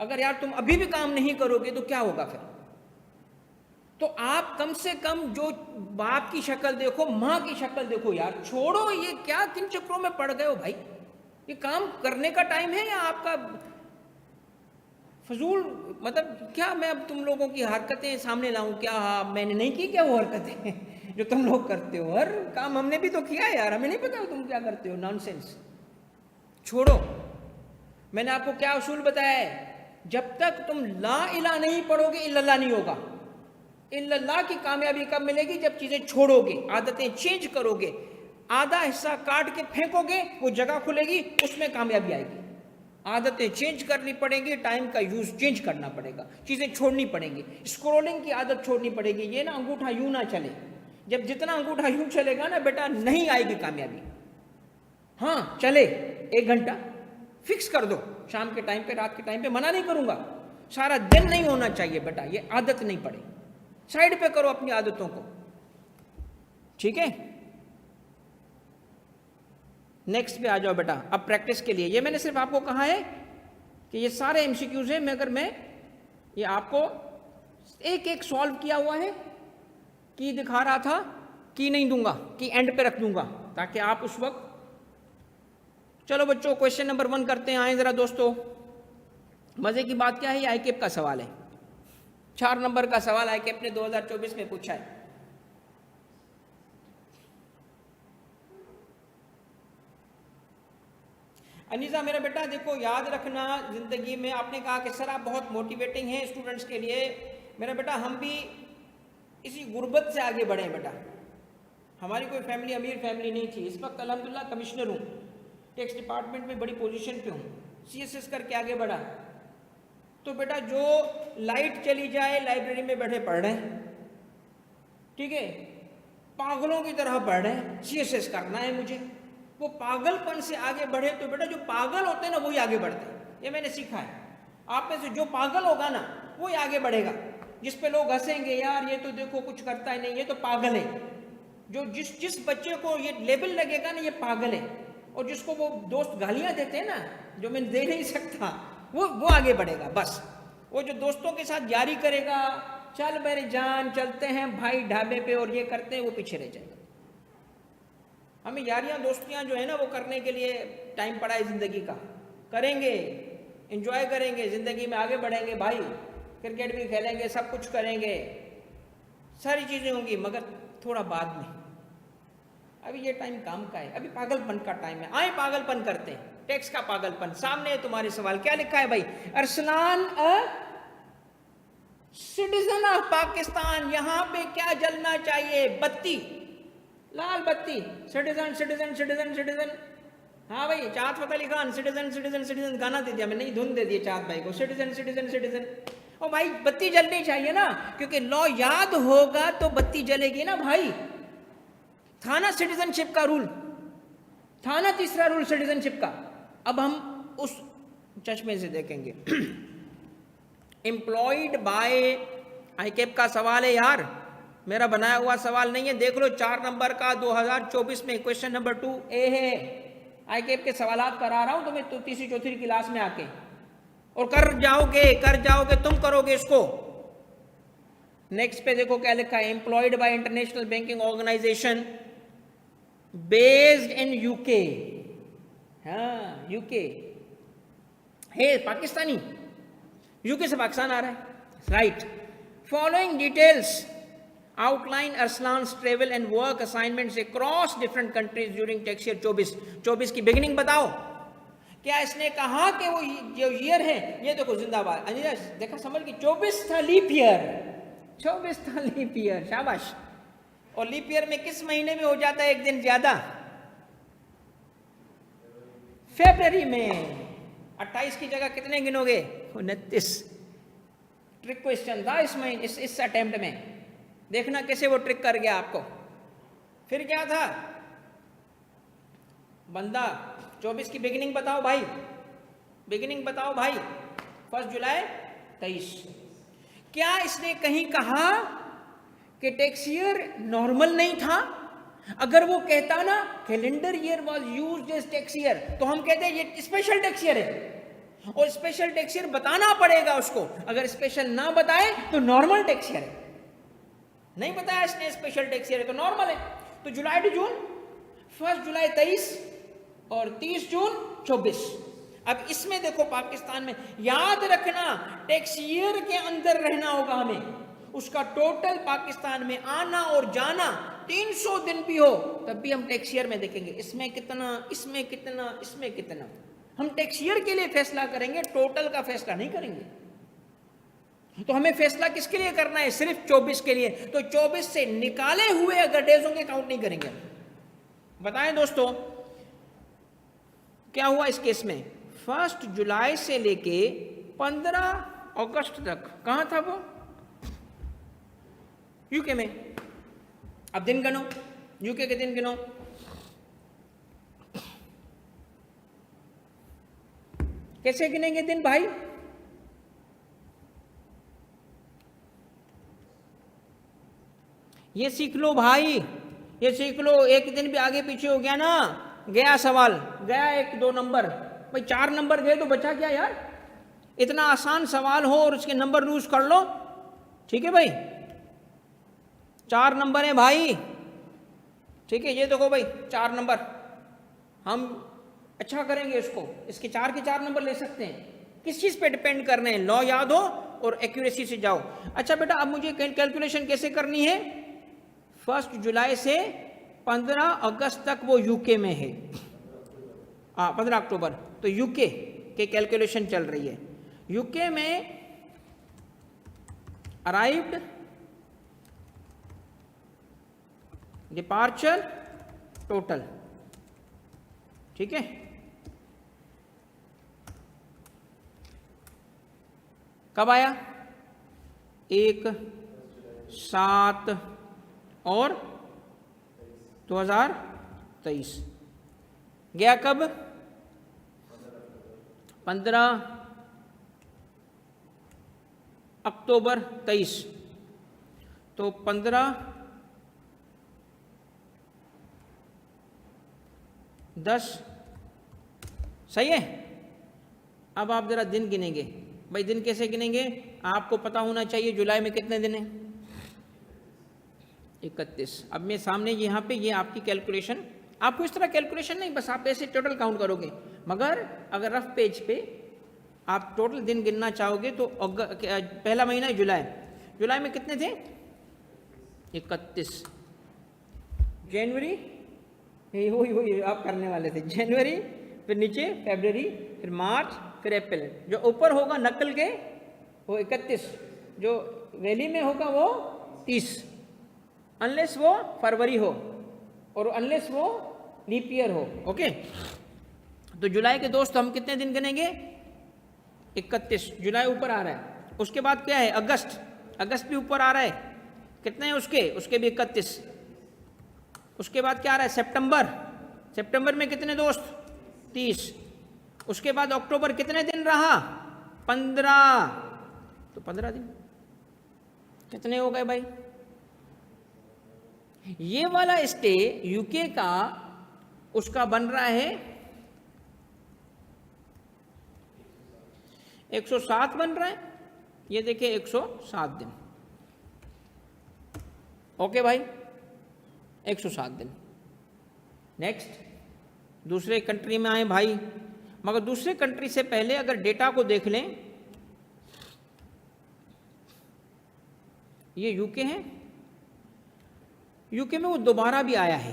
अगर यार तुम अभी भी काम नहीं करोगे तो क्या होगा फिर। तो आप कम से कम जो बाप की शक्ल देखो, माँ की शक्ल देखो यार, छोड़ो ये क्या किन चक्रों में पड़ गए हो भाई। ये काम करने का टाइम है या आपका फजूल, मतलब क्या मैं अब तुम लोगों की हरकतें सामने लाऊं क्या, मैंने नहीं की क्या वो हरकतें जो तुम लोग करते हो, हर काम हमने भी तो किया है यार, हमें नहीं पता तुम क्या करते हो, नॉनसेंस। छोड़ो, मैंने आपको क्या उसूल बताया है, जब तक तुम ला इला नहीं पढ़ोगे इल्लल्लाह नहीं होगा। इल्लल्लाह की कामयाबी कब मिलेगी, जब चीजें छोड़ोगे, आदतें चेंज करोगे, आधा हिस्सा काट के फेंकोगे, वो जगह खुलेगी, उसमें कामयाबी आएगी। आदतें चेंज करनी पड़ेगी, टाइम का यूज चेंज करना पड़ेगा, चीजें छोड़नी पड़ेंगी, स्क्रोलिंग की आदत छोड़नी पड़ेगी, ये ना अंगूठा यूं ना चले, जब जितना अंगूठा यूं चलेगा ना बेटा नहीं आएगी कामयाबी। हाँ चले 1 घंटा फिक्स कर दो, शाम के टाइम पे, रात के टाइम पे, मना नहीं करूंगा, सारा दिन नहीं होना चाहिए बेटा, ये आदत नहीं पड़े, साइड पे करो अपनी आदतों को, ठीक है। नेक्स्ट पे आ जाओ बेटा, अब प्रैक्टिस के लिए ये मैंने सिर्फ आपको कहा है कि ये सारे एमसीक्यूज हैं, मैं अगर मैं ये आपको एक एक सॉल्व किया हुआ है, की दिखा रहा था, की नहीं दूंगा, की एंड पे रख दूंगा ताकि आप उस वक्त। चलो बच्चों क्वेश्चन नंबर 1 करते हैं। आए जरा दोस्तों, मजे की बात क्या है, आईकेप का सवाल है, 4 नंबर का सवाल आईकेप ने 2024 में पूछा है। अनीसा मेरा बेटा देखो याद रखना, जिंदगी में आपने कहा कि सर आप बहुत मोटिवेटिंग हैं स्टूडेंट्स के लिए। मेरा बेटा हम भी इसी गुर्बत से आगे बढ़े बेटा। हमारी कोई फैमिली अमीर फैमिली नहीं थी। इस वक्त अल्हम्दुलिल्लाह कमिश्नर हूँ, टैक्स डिपार्टमेंट में बड़ी पोजीशन पे हूँ, सीएसएस करके आगे बढ़ा। तो बेटा जो लाइट चली जाए लाइब्रेरी में बैठे पढ़ रहे हैं, ठीक है, पागलों की तरह पढ़ रहे हैं, सीएसएस करना है मुझे। वो पागलपन से आगे बढ़े तो बेटा जो पागल होते हैं ना वही आगे बढ़ते हैं, ये मैंने सीखा है। आप में से जो पागल होगा ना वही आगे बढ़ेगा। जिस पे लोग हंसेंगे यार ये तो देखो कुछ करता ही नहीं, ये तो पागल है, जो जिस बच्चे को ये लेबल लगेगा ना ये पागल है, और जिसको वो दोस्त गालियां देते हैं ना जो मैं दे नहीं सकता, वो आगे बढ़ेगा। बस वो जो दोस्तों के साथ यारी करेगा, चल मेरे जान चलते हैं भाई ढाबे पे और ये करते हैं, वो पीछे रह जाएगा। हमें यारियां दोस्तियां जो है ना वो करने के लिए टाइम पड़ा है जिंदगी का, करेंगे, एंजॉय करेंगे, जिंदगी में आगे बढ़ेंगे भाई, क्रिकेट भी खेलेंगे, सब कुछ करेंगे, सारी चीजें होंगी, मगर थोड़ा बाद में। अभी ये टाइम काम का है, अभी पागलपन का टाइम है। आए पागलपन करते हैं, टैक्स का पागलपन। सामने है तुम्हारे सवाल, क्या लिखा है भाई? अरसलान सिटीजन ऑफ पाकिस्तान, यहां पे क्या जलना चाहिए? बत्ती, लाल बत्ती। Citizen citizen citizen citizen. हाँ भाई, Chahat Fateh Ali Khan citizen citizen citizen गाना दे दिया मैंने, धुन दे दी चाहत भाई को, सिटीजन सिटीजन सिटीजन। ओ भाई बत्ती जलनी चाहिए ना, क्योंकि लॉ याद होगा तो बत्ती जलेगी ना भाई। था ना सिटीजनशिप का रूल, था ना तीसरा रूल सिटीजनशिप का। अब हम उस चश्मे से देखेंगे। एम्प्लॉयड बाय, आईकेप का सवाल है यार, मेरा बनाया हुआ सवाल नहीं है। देख लो 4 नंबर का 2024 में क्वेश्चन नंबर 2A है। आईकेप के सवालात करा रहा हूं तुम्हें तो तीसरी चौथी क्लास में आके, और कर जाओगे तुम करोगे इसको। नेक्स्ट पे देखो क्या लिखा है, employed by international banking organisation based in UK. हाँ यूके है, पाकिस्तानी, यूके से पाकिस्तान आ रहा है, right. Following details outline Arsalan travel and work assignments across different countries during tax year 24 की बिगिनिंग बताओ। क्या इसने कहा कि वो जो ईयर है ये देखो जिंदाबाद, अनिरज देखा समझ की, 24 था लीप ईयर, 24 था लीप ईयर, शाबाश। और लीप ईयर में किस महीने में हो जाता है एक दिन ज्यादा? फरवरी में। 28 की जगह कितने गिनोगे? 29। ट्रिक क्वेश्चन था इसमें, इस अटेम्प्ट में, देखना कैसे वो ट्रिक कर गया आपको। फिर क्या था बंदा, 24 की बिगिनिंग बताओ भाई, बिगिनिंग बताओ भाई, 1 जुलाई 23। क्या इसने कहीं कहा कि टैक्स ईयर नॉर्मल नहीं था? अगर वो कहता ना calendar year was used as tax year, तो हम कहते हैं ये स्पेशल टैक्स ईयर है, और स्पेशल टैक्स ईयर बताना पड़ेगा उसको। अगर स्पेशल ना बताए तो नॉर्मल टैक्स ईयर है। नहीं बताया इसने स्पेशल टैक्स ईयर है तो नॉर्मल है। तो जुलाई टू जून, 1 जुलाई 23 और 30 जून 24। अब इसमें देखो पाकिस्तान में, याद रखना टैक्स ईयर के अंदर रहना होगा हमें, उसका टोटल पाकिस्तान में आना और जाना 300 दिन भी हो तब भी हम टैक्स ईयर में देखेंगे, इसमें कितना, इसमें कितना, इसमें कितना। हम टैक्स ईयर के लिए फैसला करेंगे, टोटल का फैसला नहीं करेंगे। तो हमें फैसला किसके लिए करना है? सिर्फ 24 के लिए। तो 24 से निकाले हुए अगर डेज होंगे काउंट नहीं करेंगे। बताएं दोस्तों क्या हुआ इस केस में? 1 जुलाई से लेके 15 अगस्त तक कहां था वो? यूके में। अब दिन गिनो, यूके के दिन गिनो। कैसे गिनेंगे दिन भाई? ये सीख लो भाई, ये सीख लो। एक दिन भी आगे पीछे हो गया ना, गया सवाल, गया 1-2 नंबर। भाई 4 नंबर गए तो बचा क्या यार? इतना आसान सवाल हो और उसके नंबर लूज कर लो, ठीक है भाई। 4 नंबर है भाई, ठीक है। ये देखो भाई 4 नंबर, हम अच्छा करेंगे इसको, इसके 4 के 4 नंबर ले सकते हैं। किस चीज़ पे डिपेंड करने हैं? लॉ याद हो और एक्यूरेसी से जाओ। अच्छा बेटा, अब मुझे कैलकुलेशन कैसे करनी है? 1 जुलाई से 15 अगस्त तक वो यूके में है, 15 अक्टूबर, तो यूके के कैलकुलेशन चल रही है। यूके में अराइव्ड, डिपार्चर, टोटल, ठीक है। कब आया? 1, 7 और 2023। गया कब? 15 अक्टूबर 23। तो 15/10 सही है। अब आप जरा दिन गिनेंगे भाई। दिन कैसे गिनेंगे? आपको पता होना चाहिए जुलाई में कितने दिन हैं? 31। अब मैं सामने यहाँ पे ये आपकी कैलकुलेशन, आपको इस तरह कैलकुलेशन नहीं, बस आप ऐसे टोटल काउंट करोगे। मगर अगर रफ पेज पे आप टोटल दिन गिनना चाहोगे तो पहला महीना है जुलाई। जुलाई में कितने थे? 31। जनवरी, वही आप करने वाले थे। जनवरी, फिर नीचे फरवरी, फिर मार्च, फिर अप्रैल। जो ऊपर होगा नकल के वो 31, जो वैली में होगा वो 30, अनलेस वो फरवरी हो और अनलेस वो लीप ईयर हो। ओके, तो जुलाई के दोस्त हम कितने दिन गिनेंगे? 31। जुलाई ऊपर आ रहा है। उसके बाद क्या है? अगस्त। अगस्त भी ऊपर आ रहा है। कितने हैं उसके भी 31। उसके बाद क्या आ रहा है? सितंबर। सितंबर में कितने दोस्त? 30। उसके बाद अक्टूबर कितने दिन रहा? 15। तो 15 दिन कितने हो गए भाई? ये वाला स्टे यूके का उसका बन रहा है 107 बन रहा है। ये देखिए 107 दिन। ओके भाई, 107 दिन। नेक्स्ट, दूसरे कंट्री में आए भाई। मगर दूसरे कंट्री से पहले अगर डेटा को देख लें, ये यूके है। यूके में वो दोबारा भी आया है।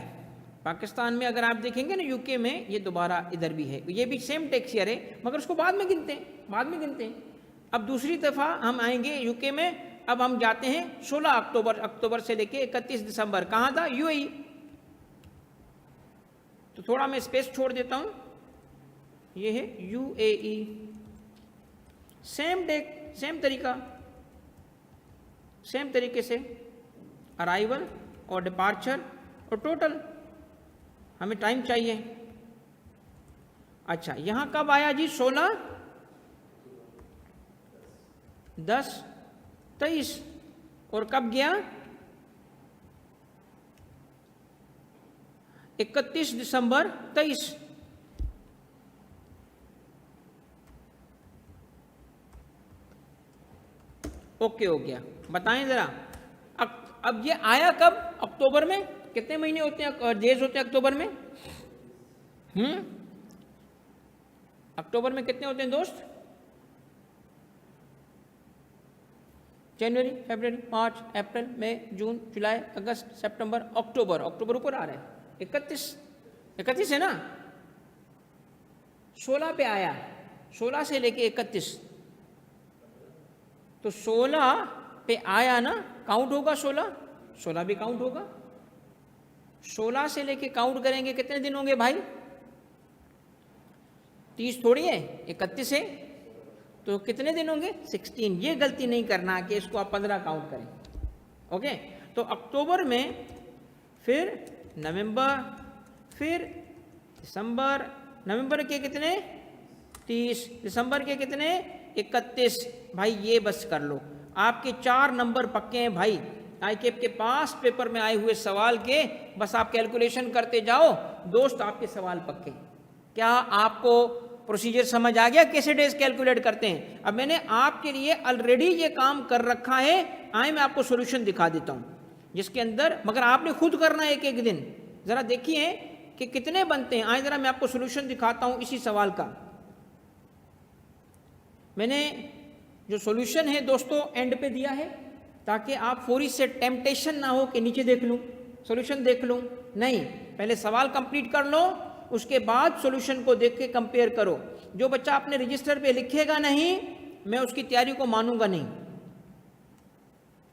पाकिस्तान में अगर आप देखेंगे ना, यूके में ये दोबारा इधर भी है। ये भी सेम टैक्स ईयर है, मगर उसको बाद में गिनते हैं, बाद में गिनते हैं। अब दूसरी दफ़ा हम आएंगे यूके में। अब हम जाते हैं 16 अक्टूबर से लेके 31 दिसंबर। कहाँ था? यूएई। तो थोड़ा मैं स्पेस छोड़ देता हूँ। ये है यूएई। सेम डेट, सेम तरीका, सेम तरीके से अराइवल और डिपार्चर और टोटल। हमें टाइम चाहिए। अच्छा, यहां कब आया जी? 16, 10, 23। और कब गया? 31 दिसंबर 23। ओके हो गया। बताएं जरा, अब ये आया कब? अक्टूबर में। कितने महीने होते हैं, डेज होते हैं अक्टूबर में? अक्टूबर में कितने होते हैं दोस्त? जनवरी, फरवरी, मार्च, अप्रैल, मई, जून, जुलाई, अगस्त, सितंबर, अक्टूबर। अक्टूबर ऊपर आ रहा है। 31 है ना? 16 पे आया, 16 से लेके 31। तो 16 पे आया ना, काउंट होगा 16 भी काउंट होगा। 16 से लेके काउंट करेंगे कितने दिन होंगे भाई? 30 थोड़ी है, 31 है, तो कितने दिन होंगे? 16। ये गलती नहीं करना कि इसको आप 15 काउंट करें। ओके, तो अक्टूबर में, फिर नवंबर, फिर दिसंबर। नवंबर के कितने? 30। दिसंबर के कितने? 31। भाई ये बस कर लो, आपके 4 नंबर पक्के हैं भाई। आईकेप के पास पेपर में आए हुए सवाल के बस आप कैलकुलेशन करते जाओ दोस्त, आपके सवाल पक्के। क्या आपको प्रोसीजर समझ आ गया कैसे डेज कैलकुलेट करते हैं? अब मैंने आपके लिए ऑलरेडी ये काम कर रखा है। आए मैं आपको सॉल्यूशन दिखा देता हूं। जिसके अंदर, मगर आपने खुद करना है एक एक दिन। ज़रा देखिए कि कितने बनते हैं। आए ज़रा मैं आपको सोल्यूशन दिखाता हूँ इसी सवाल का। मैंने जो सॉल्यूशन है दोस्तों एंड पे दिया है, ताकि आप फौरी से टेम्पटेशन ना हो कि नीचे देख लूँ, सॉल्यूशन देख लूँ। नहीं, पहले सवाल कंप्लीट कर लो, उसके बाद सॉल्यूशन को देख के कंपेयर करो। जो बच्चा अपने रजिस्टर पे लिखेगा नहीं, मैं उसकी तैयारी को मानूंगा नहीं,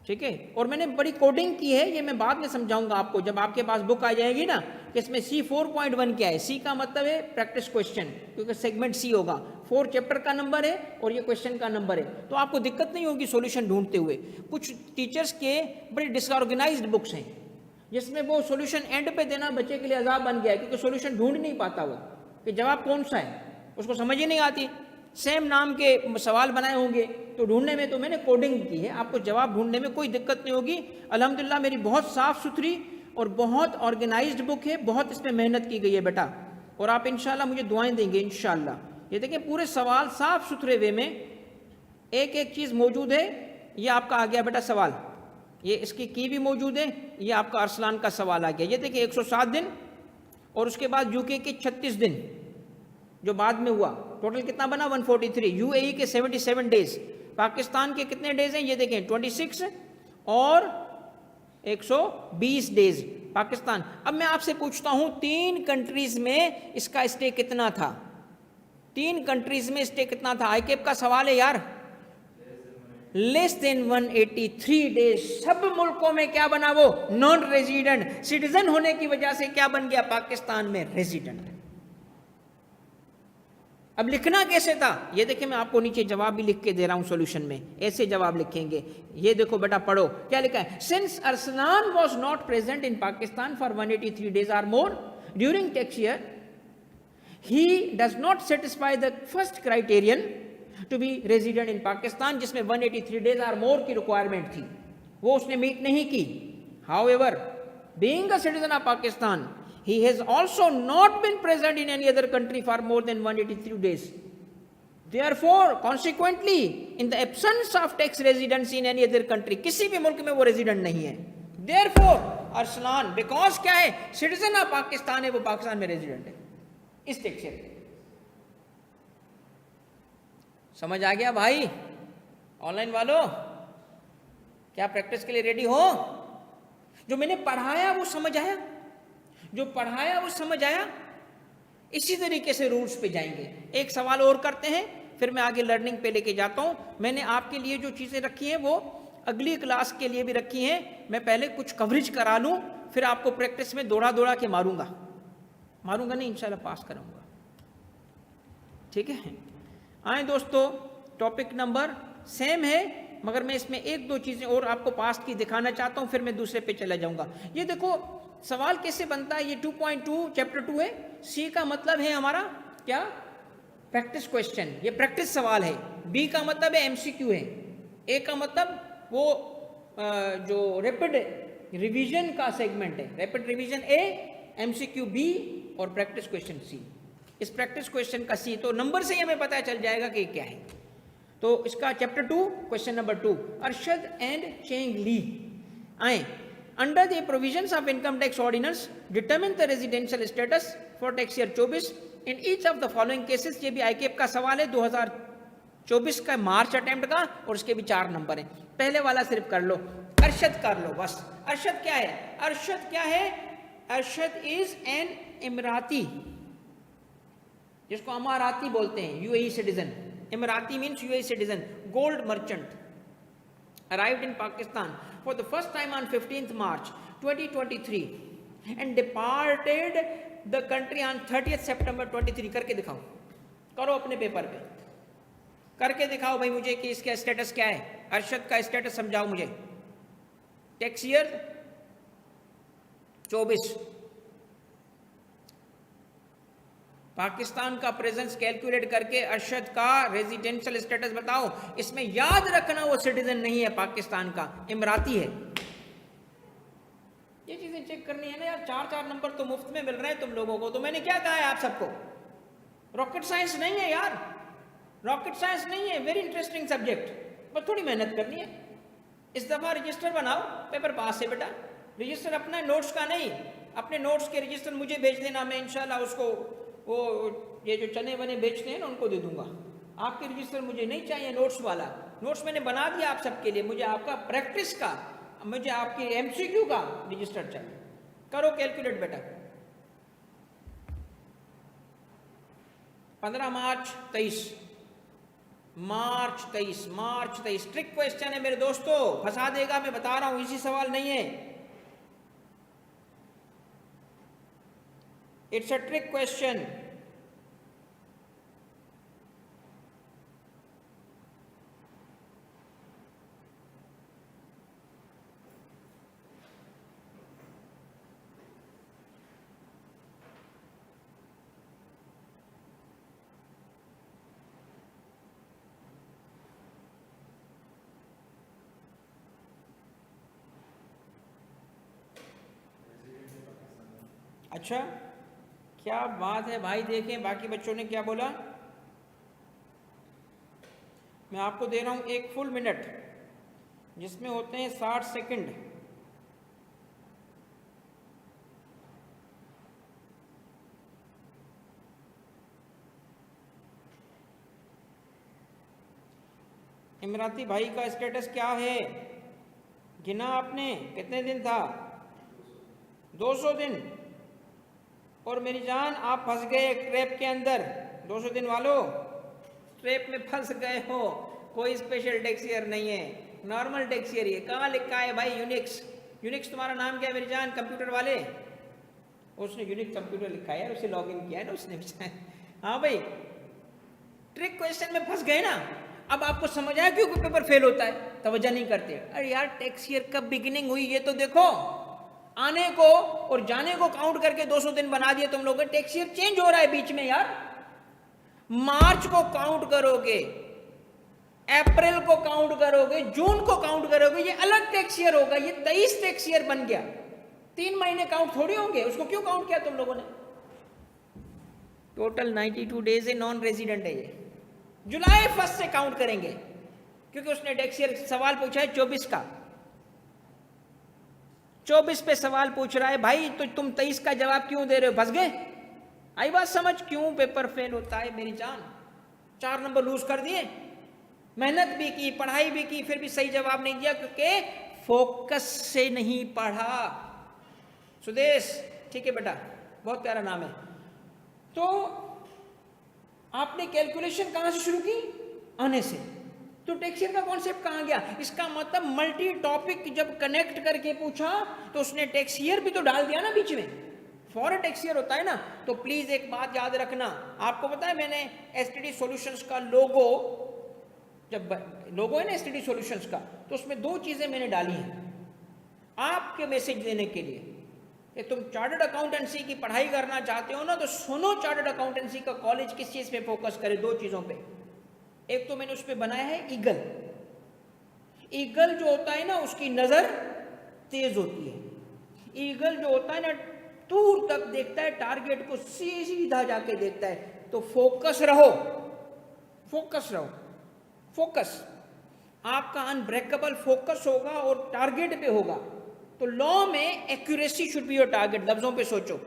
ठीक है। और मैंने बड़ी कोडिंग की है, ये मैं बाद में समझाऊंगा आपको जब आपके पास बुक आ जाएगी ना, कि इसमें C4.1 क्या है। C का मतलब है प्रैक्टिस क्वेश्चन, क्योंकि सेगमेंट C होगा। 4 चैप्टर का नंबर है और ये क्वेश्चन का नंबर है, तो आपको दिक्कत नहीं होगी सॉल्यूशन ढूंढते हुए। कुछ टीचर्स के बड़े डिसऑर्गेनाइज्ड बुक्स हैं, जिसमें वो सॉल्यूशन एंड पे देना बच्चे के लिए अजाब बन गया है, क्योंकि सॉल्यूशन ढूंढ नहीं पाता वो कि जवाब कौन सा है, उसको समझ ही नहीं आती। सेम नाम के सवाल बनाए होंगे, तो ढूंढने में तो मैंने कोडिंग की है, आपको जवाब ढूंढने में कोई दिक्कत नहीं होगी। अल्हम्दुलिल्लाह मेरी बहुत साफ़ सुथरी और बहुत ऑर्गेनाइज्ड बुक है, बहुत इसमें मेहनत की गई है बेटा, और आप इंशाल्लाह मुझे दुआएं देंगे इंशाल्लाह। ये देखिए पूरे सवाल साफ़ सुथरे वे में एक एक चीज़ मौजूद है। ये आपका आ गया बेटा सवाल, ये इसकी की भी मौजूद है। ये आपका अरसलान का सवाल आ गया। ये देखिए 107 दिन और उसके बाद यूके के 36 दिन जो बाद में हुआ, टोटल कितना बना 143। यूएई के 77 डेज, पाकिस्तान के कितने डेज हैं ये देखें 26 और 120 डेज पाकिस्तान। अब मैं आपसे पूछता हूं 3 कंट्रीज में इसका स्टे कितना था, 3 कंट्रीज में स्टे कितना था। आईकेप का सवाल है यार, लेस देन 183 डेज। सब मुल्कों में क्या बना वो, नॉन रेजिडेंट। सिटीजन होने की वजह से क्या बन गया, पाकिस्तान में रेजिडेंट। अब लिखना कैसे था ये देखिए, मैं आपको नीचे जवाब भी लिख के दे रहा हूं सॉल्यूशन में, ऐसे जवाब लिखेंगे। ये देखो बेटा पढ़ो क्या लिखा है। Since Arsalan was not present in Pakistan for 183 days or more during tax year, he does not satisfy the first criterion to be resident in Pakistan, जिसमें 183 डेज आर मोर की रिक्वायरमेंट थी, वो उसने मीट नहीं की। However, being a citizen of Pakistan, he has also not been present in any other country for more than 183 days. Therefore, consequently, in the absence of tax residency in any other country, किसी भी मुल्क में वो resident नहीं है। Therefore, Arsalan because क्या है, citizen of Pakistan है, वो पाकिस्तान में रेजिडेंट है इस टैक्स ईयर के। समझ आ गया भाई? ऑनलाइन वालों क्या प्रैक्टिस के लिए रेडी हो? जो मैंने पढ़ाया वो समझ आया, जो पढ़ाया वो समझ आया। इसी तरीके से रूल्स पे जाएंगे। एक सवाल और करते हैं, फिर मैं आगे लर्निंग पे लेके जाता हूं। मैंने आपके लिए जो चीज़ें रखी हैं वो अगली क्लास के लिए भी रखी हैं। मैं पहले कुछ कवरेज करा लूं, फिर आपको प्रैक्टिस में दौड़ा दौड़ा के मारूंगा नहीं, इंशाल्लाह पास कराऊंगा, ठीक है। आए दोस्तों, टॉपिक नंबर सेम है, मगर मैं इसमें 1-2 चीज़ें और आपको पास्ट की दिखाना चाहता हूं, फिर मैं दूसरे पे चला जाऊंगा। ये देखो सवाल कैसे बनता है। ये 2.2 चैप्टर 2 है। सी का मतलब है हमारा क्या, प्रैक्टिस क्वेश्चन, ये प्रैक्टिस सवाल है। बी का मतलब है एमसीक्यू है। ए का मतलब वो जो रैपिड रिवीजन का सेगमेंट है, रैपिड रिवीजन ए, एमसीक्यू बी और प्रैक्टिस क्वेश्चन सी। इस प्रैक्टिस क्वेश्चन का सी, तो नंबर से ही हमें पता चल जाएगा कि क्या है। तो इसका chapter 2 question number 2, Arshad and Cheng Li आए। Under the provisions of income tax ordinance, determine the residential status for tax year 24 in each of the following cases। ये भी आईकेप का सवाल है 2024 का मार्च अटेम्प्ट का, और उसके भी 4 नंबर हैं। पहले वाला सिर्फ कर लो, अरशद कर लो बस। अरशद क्या है, अरशद क्या है, अरशद इज एन इमराती, जिसको अमाराती बोलते हैं, UAE citizen. Emirati means UAE citizen, gold merchant, arrived in Pakistan for the first time on 15th March 2023 and departed the country on 30th September 23। करके दिखाओ, करो अपने पेपर पे करके दिखाओ भाई मुझे कि इसका स्टेटस क्या है। अरशद का स्टेटस समझाओ मुझे। टैक्स ईयर 24, पाकिस्तान का प्रेजेंस कैलकुलेट करके अरशद का रेजिडेंशियल स्टेटस बताओ। इसमें याद रखना वो सिटीजन नहीं है पाकिस्तान का, इमराती है। ये चीजें चेक करनी है ना यार। 4-4 नंबर तो मुफ्त में मिल रहे हैं तुम लोगों को, तो मैंने क्या कहा है आप सबको, रॉकेट साइंस नहीं है यार, रॉकेट साइंस नहीं है, वेरी इंटरेस्टिंग सब्जेक्ट, पर थोड़ी मेहनत करनी है। इस दफा रजिस्टर बनाओ, पेपर पास है बेटा। रजिस्टर अपना नोट्स का नहीं, अपने नोट्स के रजिस्टर मुझे भेज देना, मैं इंशाल्लाह उसको वो ये जो चने वने बेचते हैं ना उनको दे दूंगा। आपके रजिस्टर मुझे नहीं चाहिए नोट्स वाला। नोट्स मैंने बना दिया आप सबके लिए, मुझे आपका प्रैक्टिस का, मुझे आपके एमसीक्यू का रजिस्टर चाहिए। करो कैलकुलेट बेटा। 15 मार्च 23, मार्च 23 ट्रिक क्वेश्चन है मेरे दोस्तों, फंसा देगा, मैं बता रहा हूं, इसी सवाल नहीं है, इट्स अ ट्रिक क्वेश्चन। अच्छा क्या बात है भाई, देखें बाकी बच्चों ने क्या बोला। मैं आपको दे रहा हूं एक फुल मिनट जिसमें होते हैं 60 सेकंड। इमराती भाई का स्टेटस क्या है, गिना आपने कितने दिन था? 200 दिन। और मेरी जान आप फंस गए ट्रैप के अंदर, 200 दिन वालों ट्रैप में फंस गए हो। कोई स्पेशल टेक्सियर नहीं है, नॉर्मल टेक्सियर ही है। कहाँ लिखा है भाई यूनिक्स? यूनिक्स तुम्हारा नाम क्या है मेरी जान? कंप्यूटर वाले, उसने यूनिक कंप्यूटर लिखा है, उसे लॉग इन किया है ना उसने। हाँ भाई, ट्रिक क्वेश्चन में फंस गए ना। अब आपको समझ आया क्यों पेपर फेल होता है? तवज्जो नहीं करते। अरे यार टेक्सियर कब बिगिनिंग हुई ये तो देखो, आने को और जाने को काउंट करके 200 दिन बना दिए तुम लोगों ने। टेक्सियर चेंज हो रहा है बीच में यार। मार्च को काउंट करोगे, अप्रैल को काउंट करोगे, जून को काउंट करोगे, ये अलग टेक्सियर होगा। ये 23 टेक्सियर बन गया। 3 महीने काउंट थोड़ी होंगे, उसको क्यों काउंट किया तुम लोगों ने? टोटल 92 डेज है, नॉन रेजिडेंट है ये। जुलाई 1 से काउंट करेंगे क्योंकि उसने टेक्सियर सवाल पूछा है 24 का। 24 पे सवाल पूछ रहा है भाई, तो तुम 23 का जवाब क्यों दे रहे हो? फंस गए? आई बात समझ क्यों पेपर फेल होता है मेरी जान? 4 नंबर लूज कर दिए, मेहनत भी की, पढ़ाई भी की, फिर भी सही जवाब नहीं दिया क्योंकि फोकस से नहीं पढ़ा। सुदेश, ठीक है बेटा, बहुत प्यारा नाम है। तो आपने कैलकुलेशन कहां से शुरू की? आने से। तो टेक्सियर का कॉन्सेप्ट कहां गया? इसका मतलब मल्टी टॉपिक जब कनेक्ट करके पूछा तो उसने टेक्सियर भी तो डाल दिया ना बीच में। फॉरेन टेक्सियर होता है ना। तो प्लीज एक बात याद रखना, आपको पता है मैंने एसटीडी सॉल्यूशंस का लोगो, जब लोगो है ना एसटीडी सॉल्यूशंस का, तो उसमें 2 चीजें मैंने डाली हैं आपके मैसेज देने के लिए कि तुम चार्टर्ड अकाउंटेंसी की पढ़ाई करना चाहते हो ना, तो सुनो चार्टर्ड अकाउंटेंसी का कॉलेज किस चीज पे फोकस करे। 2 चीजों पे। एक तो मैंने उस पर बनाया है ईगल। ईगल जो होता है ना उसकी नजर तेज होती है। ईगल जो होता है ना दूर तक देखता है, टारगेट को सीधा जाके देखता है। तो फोकस रहो, फोकस रहो, फोकस। आपका अनब्रेकेबल फोकस होगा और टारगेट पे होगा। तो लॉ में accuracy should be your target. लफ्जों पे सोचो,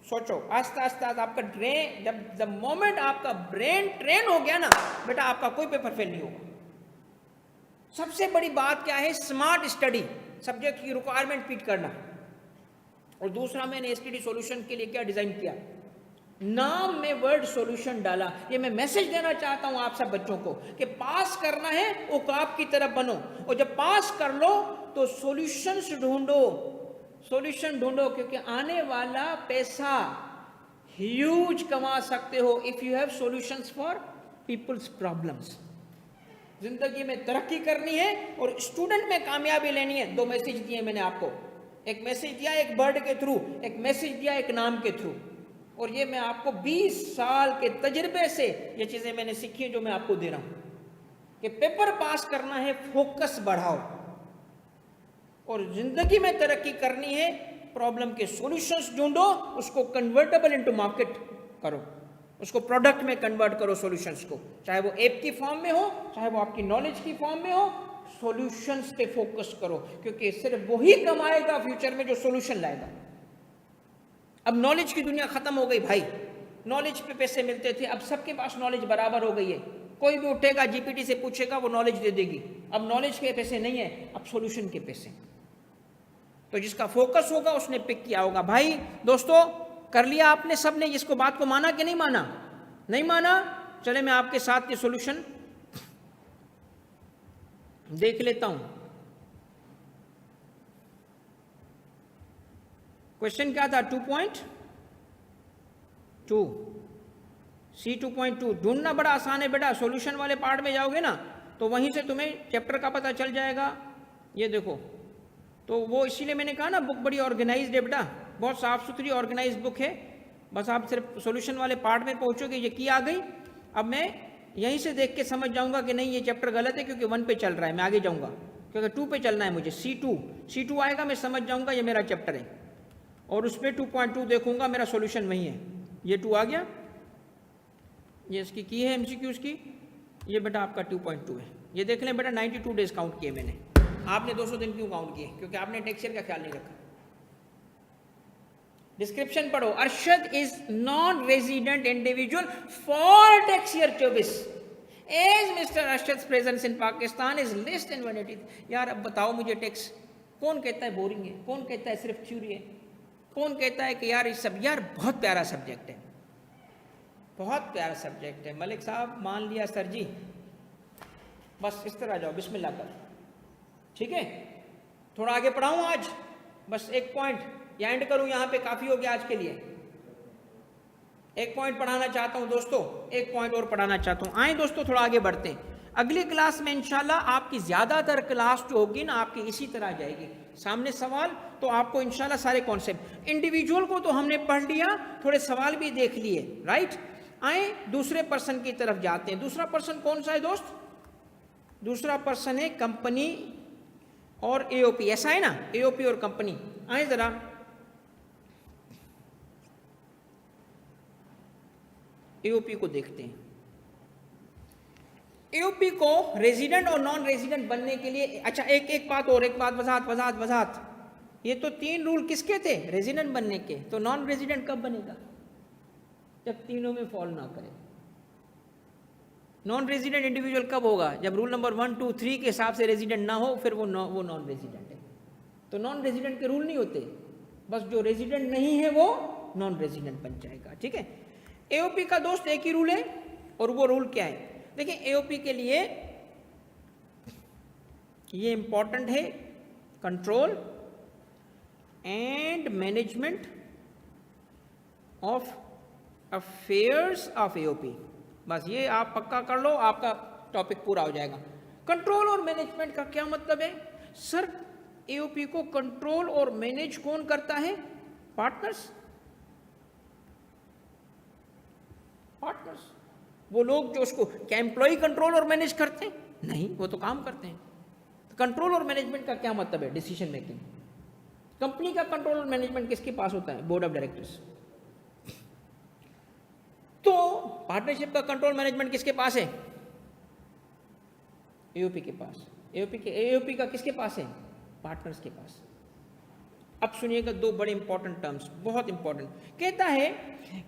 सोचो आस्ता आस्ता आपका ब्रेन, जब द मोमेंट आपका ब्रेन ट्रेन हो गया ना बेटा, आपका कोई पेपर फेल नहीं होगा। सबसे बड़ी बात क्या है? स्मार्ट स्टडी, सब्जेक्ट की रिक्वायरमेंट फिट करना। और दूसरा मैंने एसटीडी सॉल्यूशन के लिए क्या डिजाइन किया, नाम में वर्ड सॉल्यूशन डाला। ये मैं मैसेज देना चाहता हूं आप सब बच्चों को कि पास करना है औकाब की तरफ बनो, और जब पास कर लो तो सॉल्यूशंस ढूंढो, सॉल्यूशन ढूंढो, क्योंकि आने वाला पैसा ह्यूज कमा सकते हो if you have solutions for people's problems. जिंदगी में तरक्की करनी है और स्टूडेंट में कामयाबी लेनी है। 2 मैसेज दिए मैंने आपको, एक मैसेज दिया एक बर्ड के थ्रू, एक मैसेज दिया एक नाम के थ्रू। और ये मैं आपको 20 साल के तजुर्बे से ये चीजें मैंने सीखी जो मैं आपको दे रहा हूं कि पेपर पास करना है, फोकस बढ़ाओ, और जिंदगी में तरक्की करनी है, प्रॉब्लम के सॉल्यूशंस ढूंढो, उसको कन्वर्टेबल इनटू मार्केट करो, उसको प्रोडक्ट में कन्वर्ट करो सॉल्यूशंस को, चाहे वो ऐप की फॉर्म में हो, चाहे वो आपकी नॉलेज की फॉर्म में हो। सॉल्यूशंस पे फोकस करो, क्योंकि सिर्फ वही कमाएगा फ्यूचर में जो सॉल्यूशन लाएगा। अब नॉलेज की दुनिया खत्म हो गई भाई, नॉलेज पे पैसे मिलते थे, अब सबके पास नॉलेज बराबर हो गई है। कोई भी उठेगा जीपीटी से पूछेगा वो नॉलेज दे देगी। अब नॉलेज के पैसे नहीं है, अब सॉल्यूशन के पैसे। तो जिसका फोकस होगा उसने पिक किया होगा। भाई दोस्तों, कर लिया आपने सबने इसको, बात को माना कि नहीं माना? नहीं माना? चले मैं आपके साथ ये सॉल्यूशन देख लेता हूं। क्वेश्चन क्या था? 2.2 C 2.2 ढूंढना बड़ा आसान है बेटा। सॉल्यूशन वाले पार्ट में जाओगे ना तो वहीं से तुम्हें चैप्टर का पता चल जाएगा। ये देखो, तो वो इसीलिए मैंने कहा ना बुक बड़ी ऑर्गेनाइज्ड है बेटा, बहुत साफ सुथरी ऑर्गेनाइज बुक है। बस आप सिर्फ सॉल्यूशन वाले पार्ट में पहुंचोगे, ये की आ गई। अब मैं यहीं से देख के समझ जाऊंगा कि नहीं ये चैप्टर गलत है, क्योंकि 1 पे चल रहा है, मैं आगे जाऊंगा, क्योंकि 2 पे चलना है मुझे। C2 आएगा, मैं समझ जाऊंगा ये मेरा चैप्टर है, और उस पर 2.2 देखूंगा, मेरा सॉल्यूशन वही है। ये 2 आ गया, ये इसकी की है MCQs की, ये बेटा आपका 2.2 है। ये देख लें बेटा, 92 डेज काउंट किए मैंने। आपने 200 दिन क्यों काउंट किए? क्योंकि आपने टेक्स्ट ईयर का ख्याल नहीं रखा। डिस्क्रिप्शन पढ़ो। Arshad is non resident individual for tax year 24 as mister Arshad presence in Pakistan is list in 180। यार अब बताओ मुझे, टेक्स कौन कहता है बोरिंग है? कौन कहता है सिर्फ थ्योरी है? कौन कहता है कि यार ये सब, यार बहुत प्यारा सब्जेक्ट है, बहुत प्यारा सब्जेक्ट है। मलिक साहब मान लिया सर जी, बस इस तरह जाओ बिस्मिल्लाह कर, ठीक है? थोड़ा आगे पढ़ाऊं आज, बस एक पॉइंट या एंड करूं यहां पे, काफी हो गया आज के लिए। एक पॉइंट पढ़ाना चाहता हूं दोस्तों, एक पॉइंट और पढ़ाना चाहता हूं। आए दोस्तों थोड़ा आगे बढ़ते हैं। अगली क्लास में इंशाल्लाह आपकी ज्यादातर क्लास जो होगी ना आपकी इसी तरह जाएगी, सामने सवाल, तो आपको इंशाल्लाह सारे कॉन्सेप्ट। इंडिविजुअल को तो हमने पढ़ लिया, थोड़े सवाल भी देख लिए, राइट? आए दूसरे पर्सन की तरफ जाते हैं। दूसरा पर्सन कौन सा है दोस्त? दूसरा पर्सन है कंपनी और एओपी, ऐसा है ना, एओपी और कंपनी। आए जरा एओपी को देखते हैं। एओपी को रेजिडेंट और नॉन रेजिडेंट बनने के लिए, अच्छा एक बात और, एक बात वजाहत, ये तो 3 रूल किसके थे? रेजिडेंट बनने के। तो नॉन रेजिडेंट कब बनेगा? जब तीनों में फॉल ना करे। नॉन रेजिडेंट इंडिविजुअल कब होगा? जब रूल नंबर 1, 2, 3 के हिसाब से रेजिडेंट ना हो, फिर वो नॉन रेजिडेंट है। तो नॉन रेजिडेंट के रूल नहीं होते, बस जो रेजिडेंट नहीं है वो नॉन रेजिडेंट बन जाएगा, ठीक है? एओपी का दोस्त एक ही रूल है, और वो रूल क्या है? देखिए एओपी के लिए ये इंपॉर्टेंट है, control and management of affairs of AOP. बस ये आप पक्का कर लो, आपका टॉपिक पूरा हो जाएगा। कंट्रोल और मैनेजमेंट का क्या मतलब है? सर एओपी को कंट्रोल और मैनेज कौन करता है? पार्टनर्स। वो लोग जो उसको, क्या एम्प्लॉय कंट्रोल और मैनेज करते हैं? नहीं, वो तो काम करते हैं। तो कंट्रोल और मैनेजमेंट का क्या मतलब है? Decision making. कंपनी का कंट्रोल और मैनेजमेंट किसके पास होता है? Board of directors. तो पार्टनरशिप का कंट्रोल मैनेजमेंट किसके पास है? एओपी के पास। एओपी का किसके पास है? पार्टनर्स के पास। अब सुनिएगा, 2 बड़े इंपॉर्टेंट टर्म्स, बहुत इंपॉर्टेंट। कहता है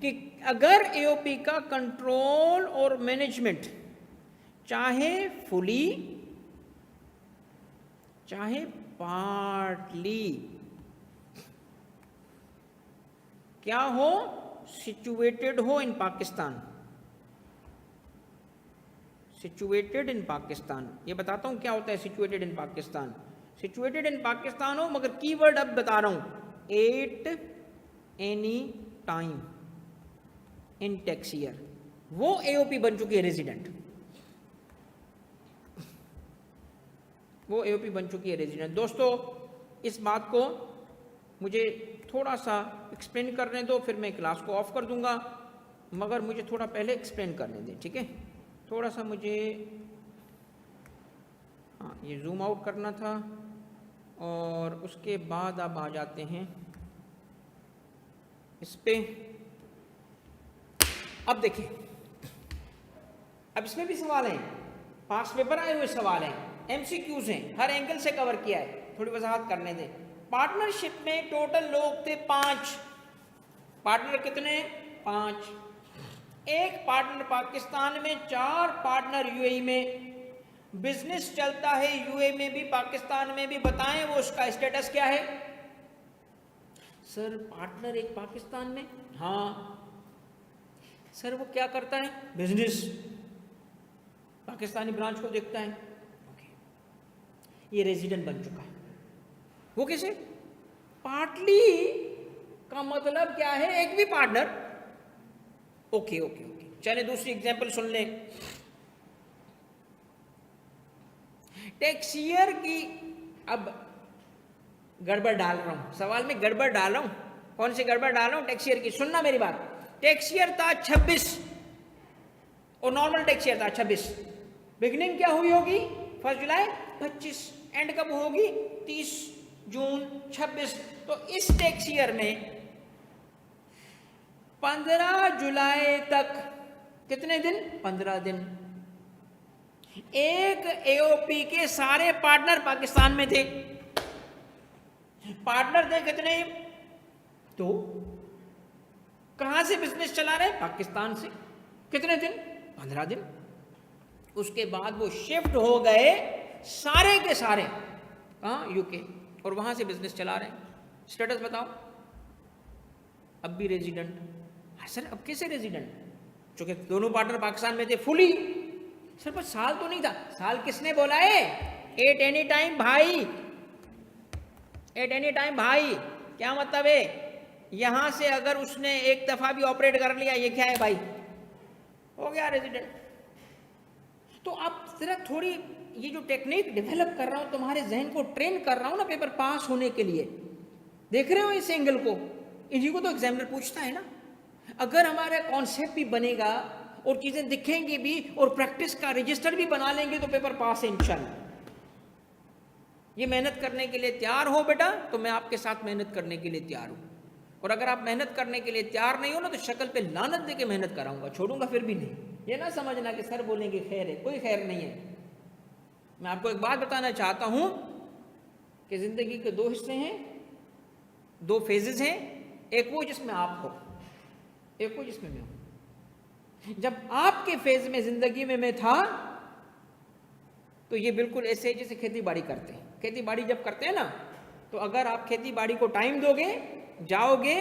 कि अगर एओपी का कंट्रोल और मैनेजमेंट चाहे फुली चाहे पार्टली क्या हो, सिचुएटेड हो इन पाकिस्तान, सिचुएटेड इन पाकिस्तान। ये बताता हूं क्या होता है situated in Pakistan. Situated in Pakistan हो, मगर कीवर्ड अब बता रहा हूं, at any time in tax year, वो एओपी बन चुकी है रेजिडेंट, वो एओपी बन चुकी है रेजिडेंट। दोस्तों इस बात को मुझे थोड़ा सा एक्सप्लेन करने दो, फिर मैं क्लास को ऑफ कर दूंगा, मगर मुझे थोड़ा पहले एक्सप्लेन करने दें, ठीक है? थोड़ा सा मुझे, हाँ, ये जूम आउट करना था, और उसके बाद आप आ जाते हैं इस पे। अब देखिए, अब इसमें भी सवाल हैं, पास पेपर आए हुए सवाल हैं। एमसीक्यूज हैं, हर एंगल से कवर किया है, थोड़ी वजाहत करने दें। पार्टनरशिप में टोटल लोग थे 5, पार्टनर कितने? 5। एक पार्टनर पाकिस्तान में, 4 पार्टनर यूएई में। बिजनेस चलता है यूएई में भी पाकिस्तान में भी। बताएं वो उसका स्टेटस क्या है? सर पार्टनर एक पाकिस्तान में, हाँ। सर वो क्या करता है? बिजनेस, पाकिस्तानी ब्रांच को देखता है। ओके, ये रेजिडेंट बन चुका है। वो कैसे? पार्टली का मतलब क्या है? एक भी पार्टनर। ओके ओके ओके, चले दूसरी एग्जांपल सुन लें। टैक्स ईयर की, अब गड़बड़ डाल रहा हूं सवाल में, गड़बड़ डाल रहा हूं। कौन सी गड़बड़ डाल रहा हूं? टैक्स ईयर की। सुनना मेरी बात। टैक्स ईयर था 26 और नॉर्मल टैक्स ईयर था 26। बिगिनिंग क्या हुई होगी? 1 जुलाई 25। एंड कब होगी? 30 जून 26। तो इस टैक्स ईयर में 15 जुलाई तक कितने दिन? 15 दिन। एक एओपी के सारे पार्टनर पाकिस्तान में थे। पार्टनर थे कितने? तो कहां से बिजनेस चला रहे? पाकिस्तान से। कितने दिन? 15 दिन। उसके बाद वो शिफ्ट हो गए सारे के सारे कहां? यूके, और वहां से बिजनेस चला रहे हैं। स्टेटस बताओ। अब भी रेजिडेंट। हाँ सर, अब कैसे रेजिडेंट? क्योंकि दोनों पार्टनर पाकिस्तान में थे फुली। सर पर साल तो नहीं था। साल किसने बोला है? एट एनी टाइम भाई, एट एनी टाइम भाई। क्या मतलब है? यहां से अगर उसने एक दफा भी ऑपरेट कर लिया, ये क्या है भाई? हो गया रेजिडेंट। तो आप जरा थोड़ी, ये जो टेक्निक डेवलप कर रहा हूं, तुम्हारे जहन को ट्रेन कर रहा हूं ना पेपर पास होने के लिए, देख रहे हो इस एंगल को? इन्हीं को तो एग्जामिनर पूछता है ना। अगर हमारा कॉन्सेप्ट भी बनेगा और चीजें दिखेंगी भी और प्रैक्टिस का रजिस्टर भी बना लेंगे तो पेपर पास है इंशाल्लाह। ये मेहनत करने के लिए तैयार हो बेटा, तो मैं आपके साथ मेहनत करने के लिए तैयार हूं। और अगर आप मेहनत करने के लिए तैयार नहीं हो ना, तो शक्ल पे लानत दे के मेहनत कराऊंगा, छोड़ूंगा फिर भी नहीं। ये ना समझना कि सर बोलेंगे खैर है, कोई खैर नहीं है। मैं आपको एक बात बताना चाहता हूं कि जिंदगी के 2 हिस्से हैं, 2 फेजेस हैं। एक वो जिसमें आप हो, एक वो जिसमें मैं हूं। जब आपके फेज में जिंदगी में मैं था, तो ये बिल्कुल ऐसे है जैसे खेती बाड़ी करते हैं। खेती बाड़ी जब करते हैं ना, तो अगर आप खेती बाड़ी को टाइम दोगे, जाओगे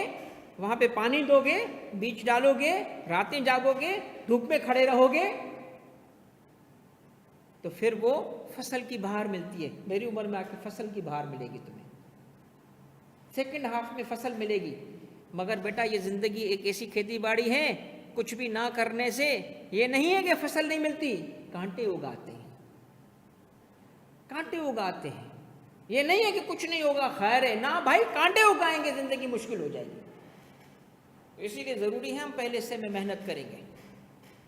वहां पे, पानी दोगे, बीज डालोगे, रातें जागोगे, धूप में खड़े रहोगे, तो फिर वो फसल की बहार मिलती है। मेरी उम्र में आके फसल की बहार मिलेगी तुम्हें, सेकंड हाफ में फसल मिलेगी। मगर बेटा ये जिंदगी एक ऐसी खेती बाड़ी है, कुछ भी ना करने से ये नहीं है कि फसल नहीं मिलती, कांटे उगाते हैं, कांटे उगाते हैं। ये नहीं है कि कुछ नहीं होगा, खैर है ना भाई, कांटे उगाएंगे, जिंदगी मुश्किल हो जाएगी। तो इसीलिए जरूरी है हम पहले से में मेहनत करेंगे,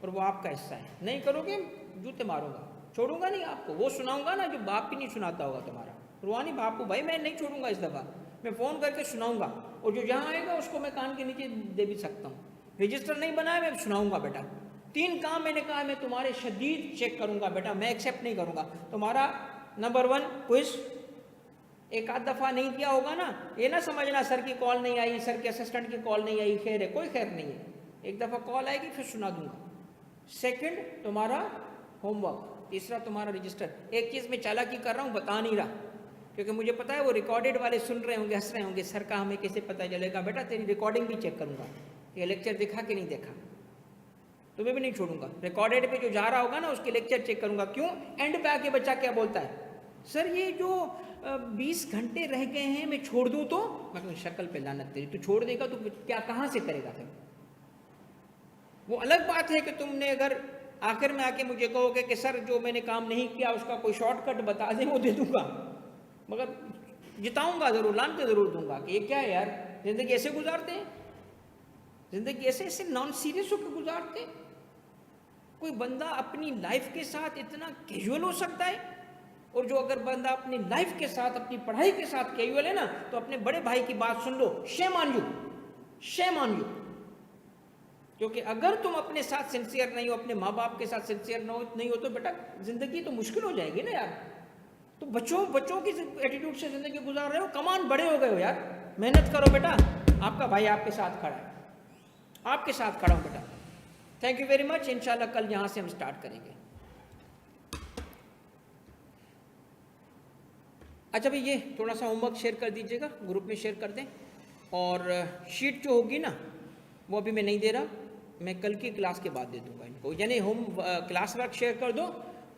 और वो आपका हिस्सा है। नहीं करोगे जूते मारूंगा, छोड़ूंगा नहीं आपको। वो सुनाऊंगा ना जो बाप भी नहीं सुनाता होगा तुम्हारा, रुहानी बापू भाई, मैं नहीं छोड़ूंगा इस दफा, मैं फोन करके सुनाऊंगा। और जो जहां आएगा उसको मैं कान के नीचे दे भी सकता हूँ। रजिस्टर नहीं बनाया, मैं सुनाऊंगा बेटा। 3 काम मैंने कहा, मैं तुम्हारे शदीद चेक करूंगा बेटा, मैं एक्सेप्ट नहीं करूंगा। तुम्हारा नंबर 1 क्विज, एक आध दफा नहीं किया होगा ना, ये ना समझना सर की कॉल नहीं आई, सर के असिस्टेंट की कॉल नहीं आई, खैर है, कोई खैर नहीं है। एक दफा कॉल आएगी फिर सुना दूंगा। सेकंड तुम्हारा होमवर्क, तीसरा तुम्हारा रजिस्टर। एक चीज में चालाकी कर रहा हूं, बता नहीं रहा, क्योंकि मुझे पता है वो रिकॉर्डेड वाले सुन रहे होंगे, हंस रहे होंगे, सर का हमें कैसे पता चलेगा। बेटा तेरी रिकॉर्डिंग भी चेक करूंगा, ये लेक्चर दिखा कि नहीं देखा, तुम्हें भी नहीं छोड़ूंगा। रिकॉर्डेड पे जो जा रहा होगा ना, उसके लेक्चर चेक करूंगा। क्यों? एंड पे आके बच्चा क्या बोलता है, सर ये जो 20 घंटे रह गए हैं मैं छोड़ दूं तो? मैं शक्ल पे लानत तेरी, तू छोड़ देगा तो क्या, कहां से करेगा फिर? वो अलग बात है कि तुमने अगर आखिर में आके मुझे कहोगे कि सर जो मैंने काम नहीं किया उसका कोई शॉर्टकट बता दें, वो दे दूंगा, मगर जिताऊंगा जरूर, लानते जरूर दूंगा कि ये क्या है यार, जिंदगी ऐसे गुजारते हैं, जिंदगी ऐसे ऐसे नॉन सीरियस होकर गुजारते हैं। कोई बंदा अपनी लाइफ के साथ इतना कैजुअल हो सकता है? और जो अगर बंदा अपनी लाइफ के साथ, अपनी पढ़ाई के साथ कैजुअल है ना, तो अपने बड़े भाई की बात सुन लो, shame on you, shame on you. क्योंकि अगर तुम अपने साथ सिंसियर नहीं हो, अपने माँ बाप के साथ सिंसियर नहीं हो तो बेटा जिंदगी तो मुश्किल हो जाएगी ना यार। तो बच्चों की एटीट्यूड से जिंदगी गुजार रहे हो, कमान बड़े हो गए हो यार, मेहनत करो बेटा, आपका भाई आपके साथ खड़ा है, आपके साथ खड़ा हूं बेटा। Thank you very much. इंशाल्लाह कल यहां से हम स्टार्ट करेंगे। अच्छा भाई, ये थोड़ा सा होमवर्क शेयर कर दीजिएगा, ग्रुप में शेयर कर दें। और शीट जो होगी ना, वो अभी मैं नहीं दे रहा, मैं कल की क्लास के बाद दे दूंगा इनको, यानी होम क्लास वर्क शेयर कर दो,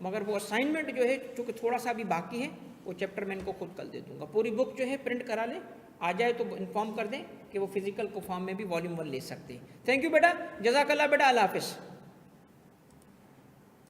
मगर वो असाइनमेंट जो है चूँकि थोड़ा सा अभी बाकी है, वो चैप्टर मैं इनको खुद कल दे दूंगा। पूरी बुक जो है प्रिंट करा लें, आ जाए तो इन्फॉर्म कर दें कि वो फिजिकल को फॉर्म में भी वॉल्यूम 1 ले सकते हैं। थैंक यू बेटा, जज़ाकल्लाह बेटा, अल्लाह हाफिज़।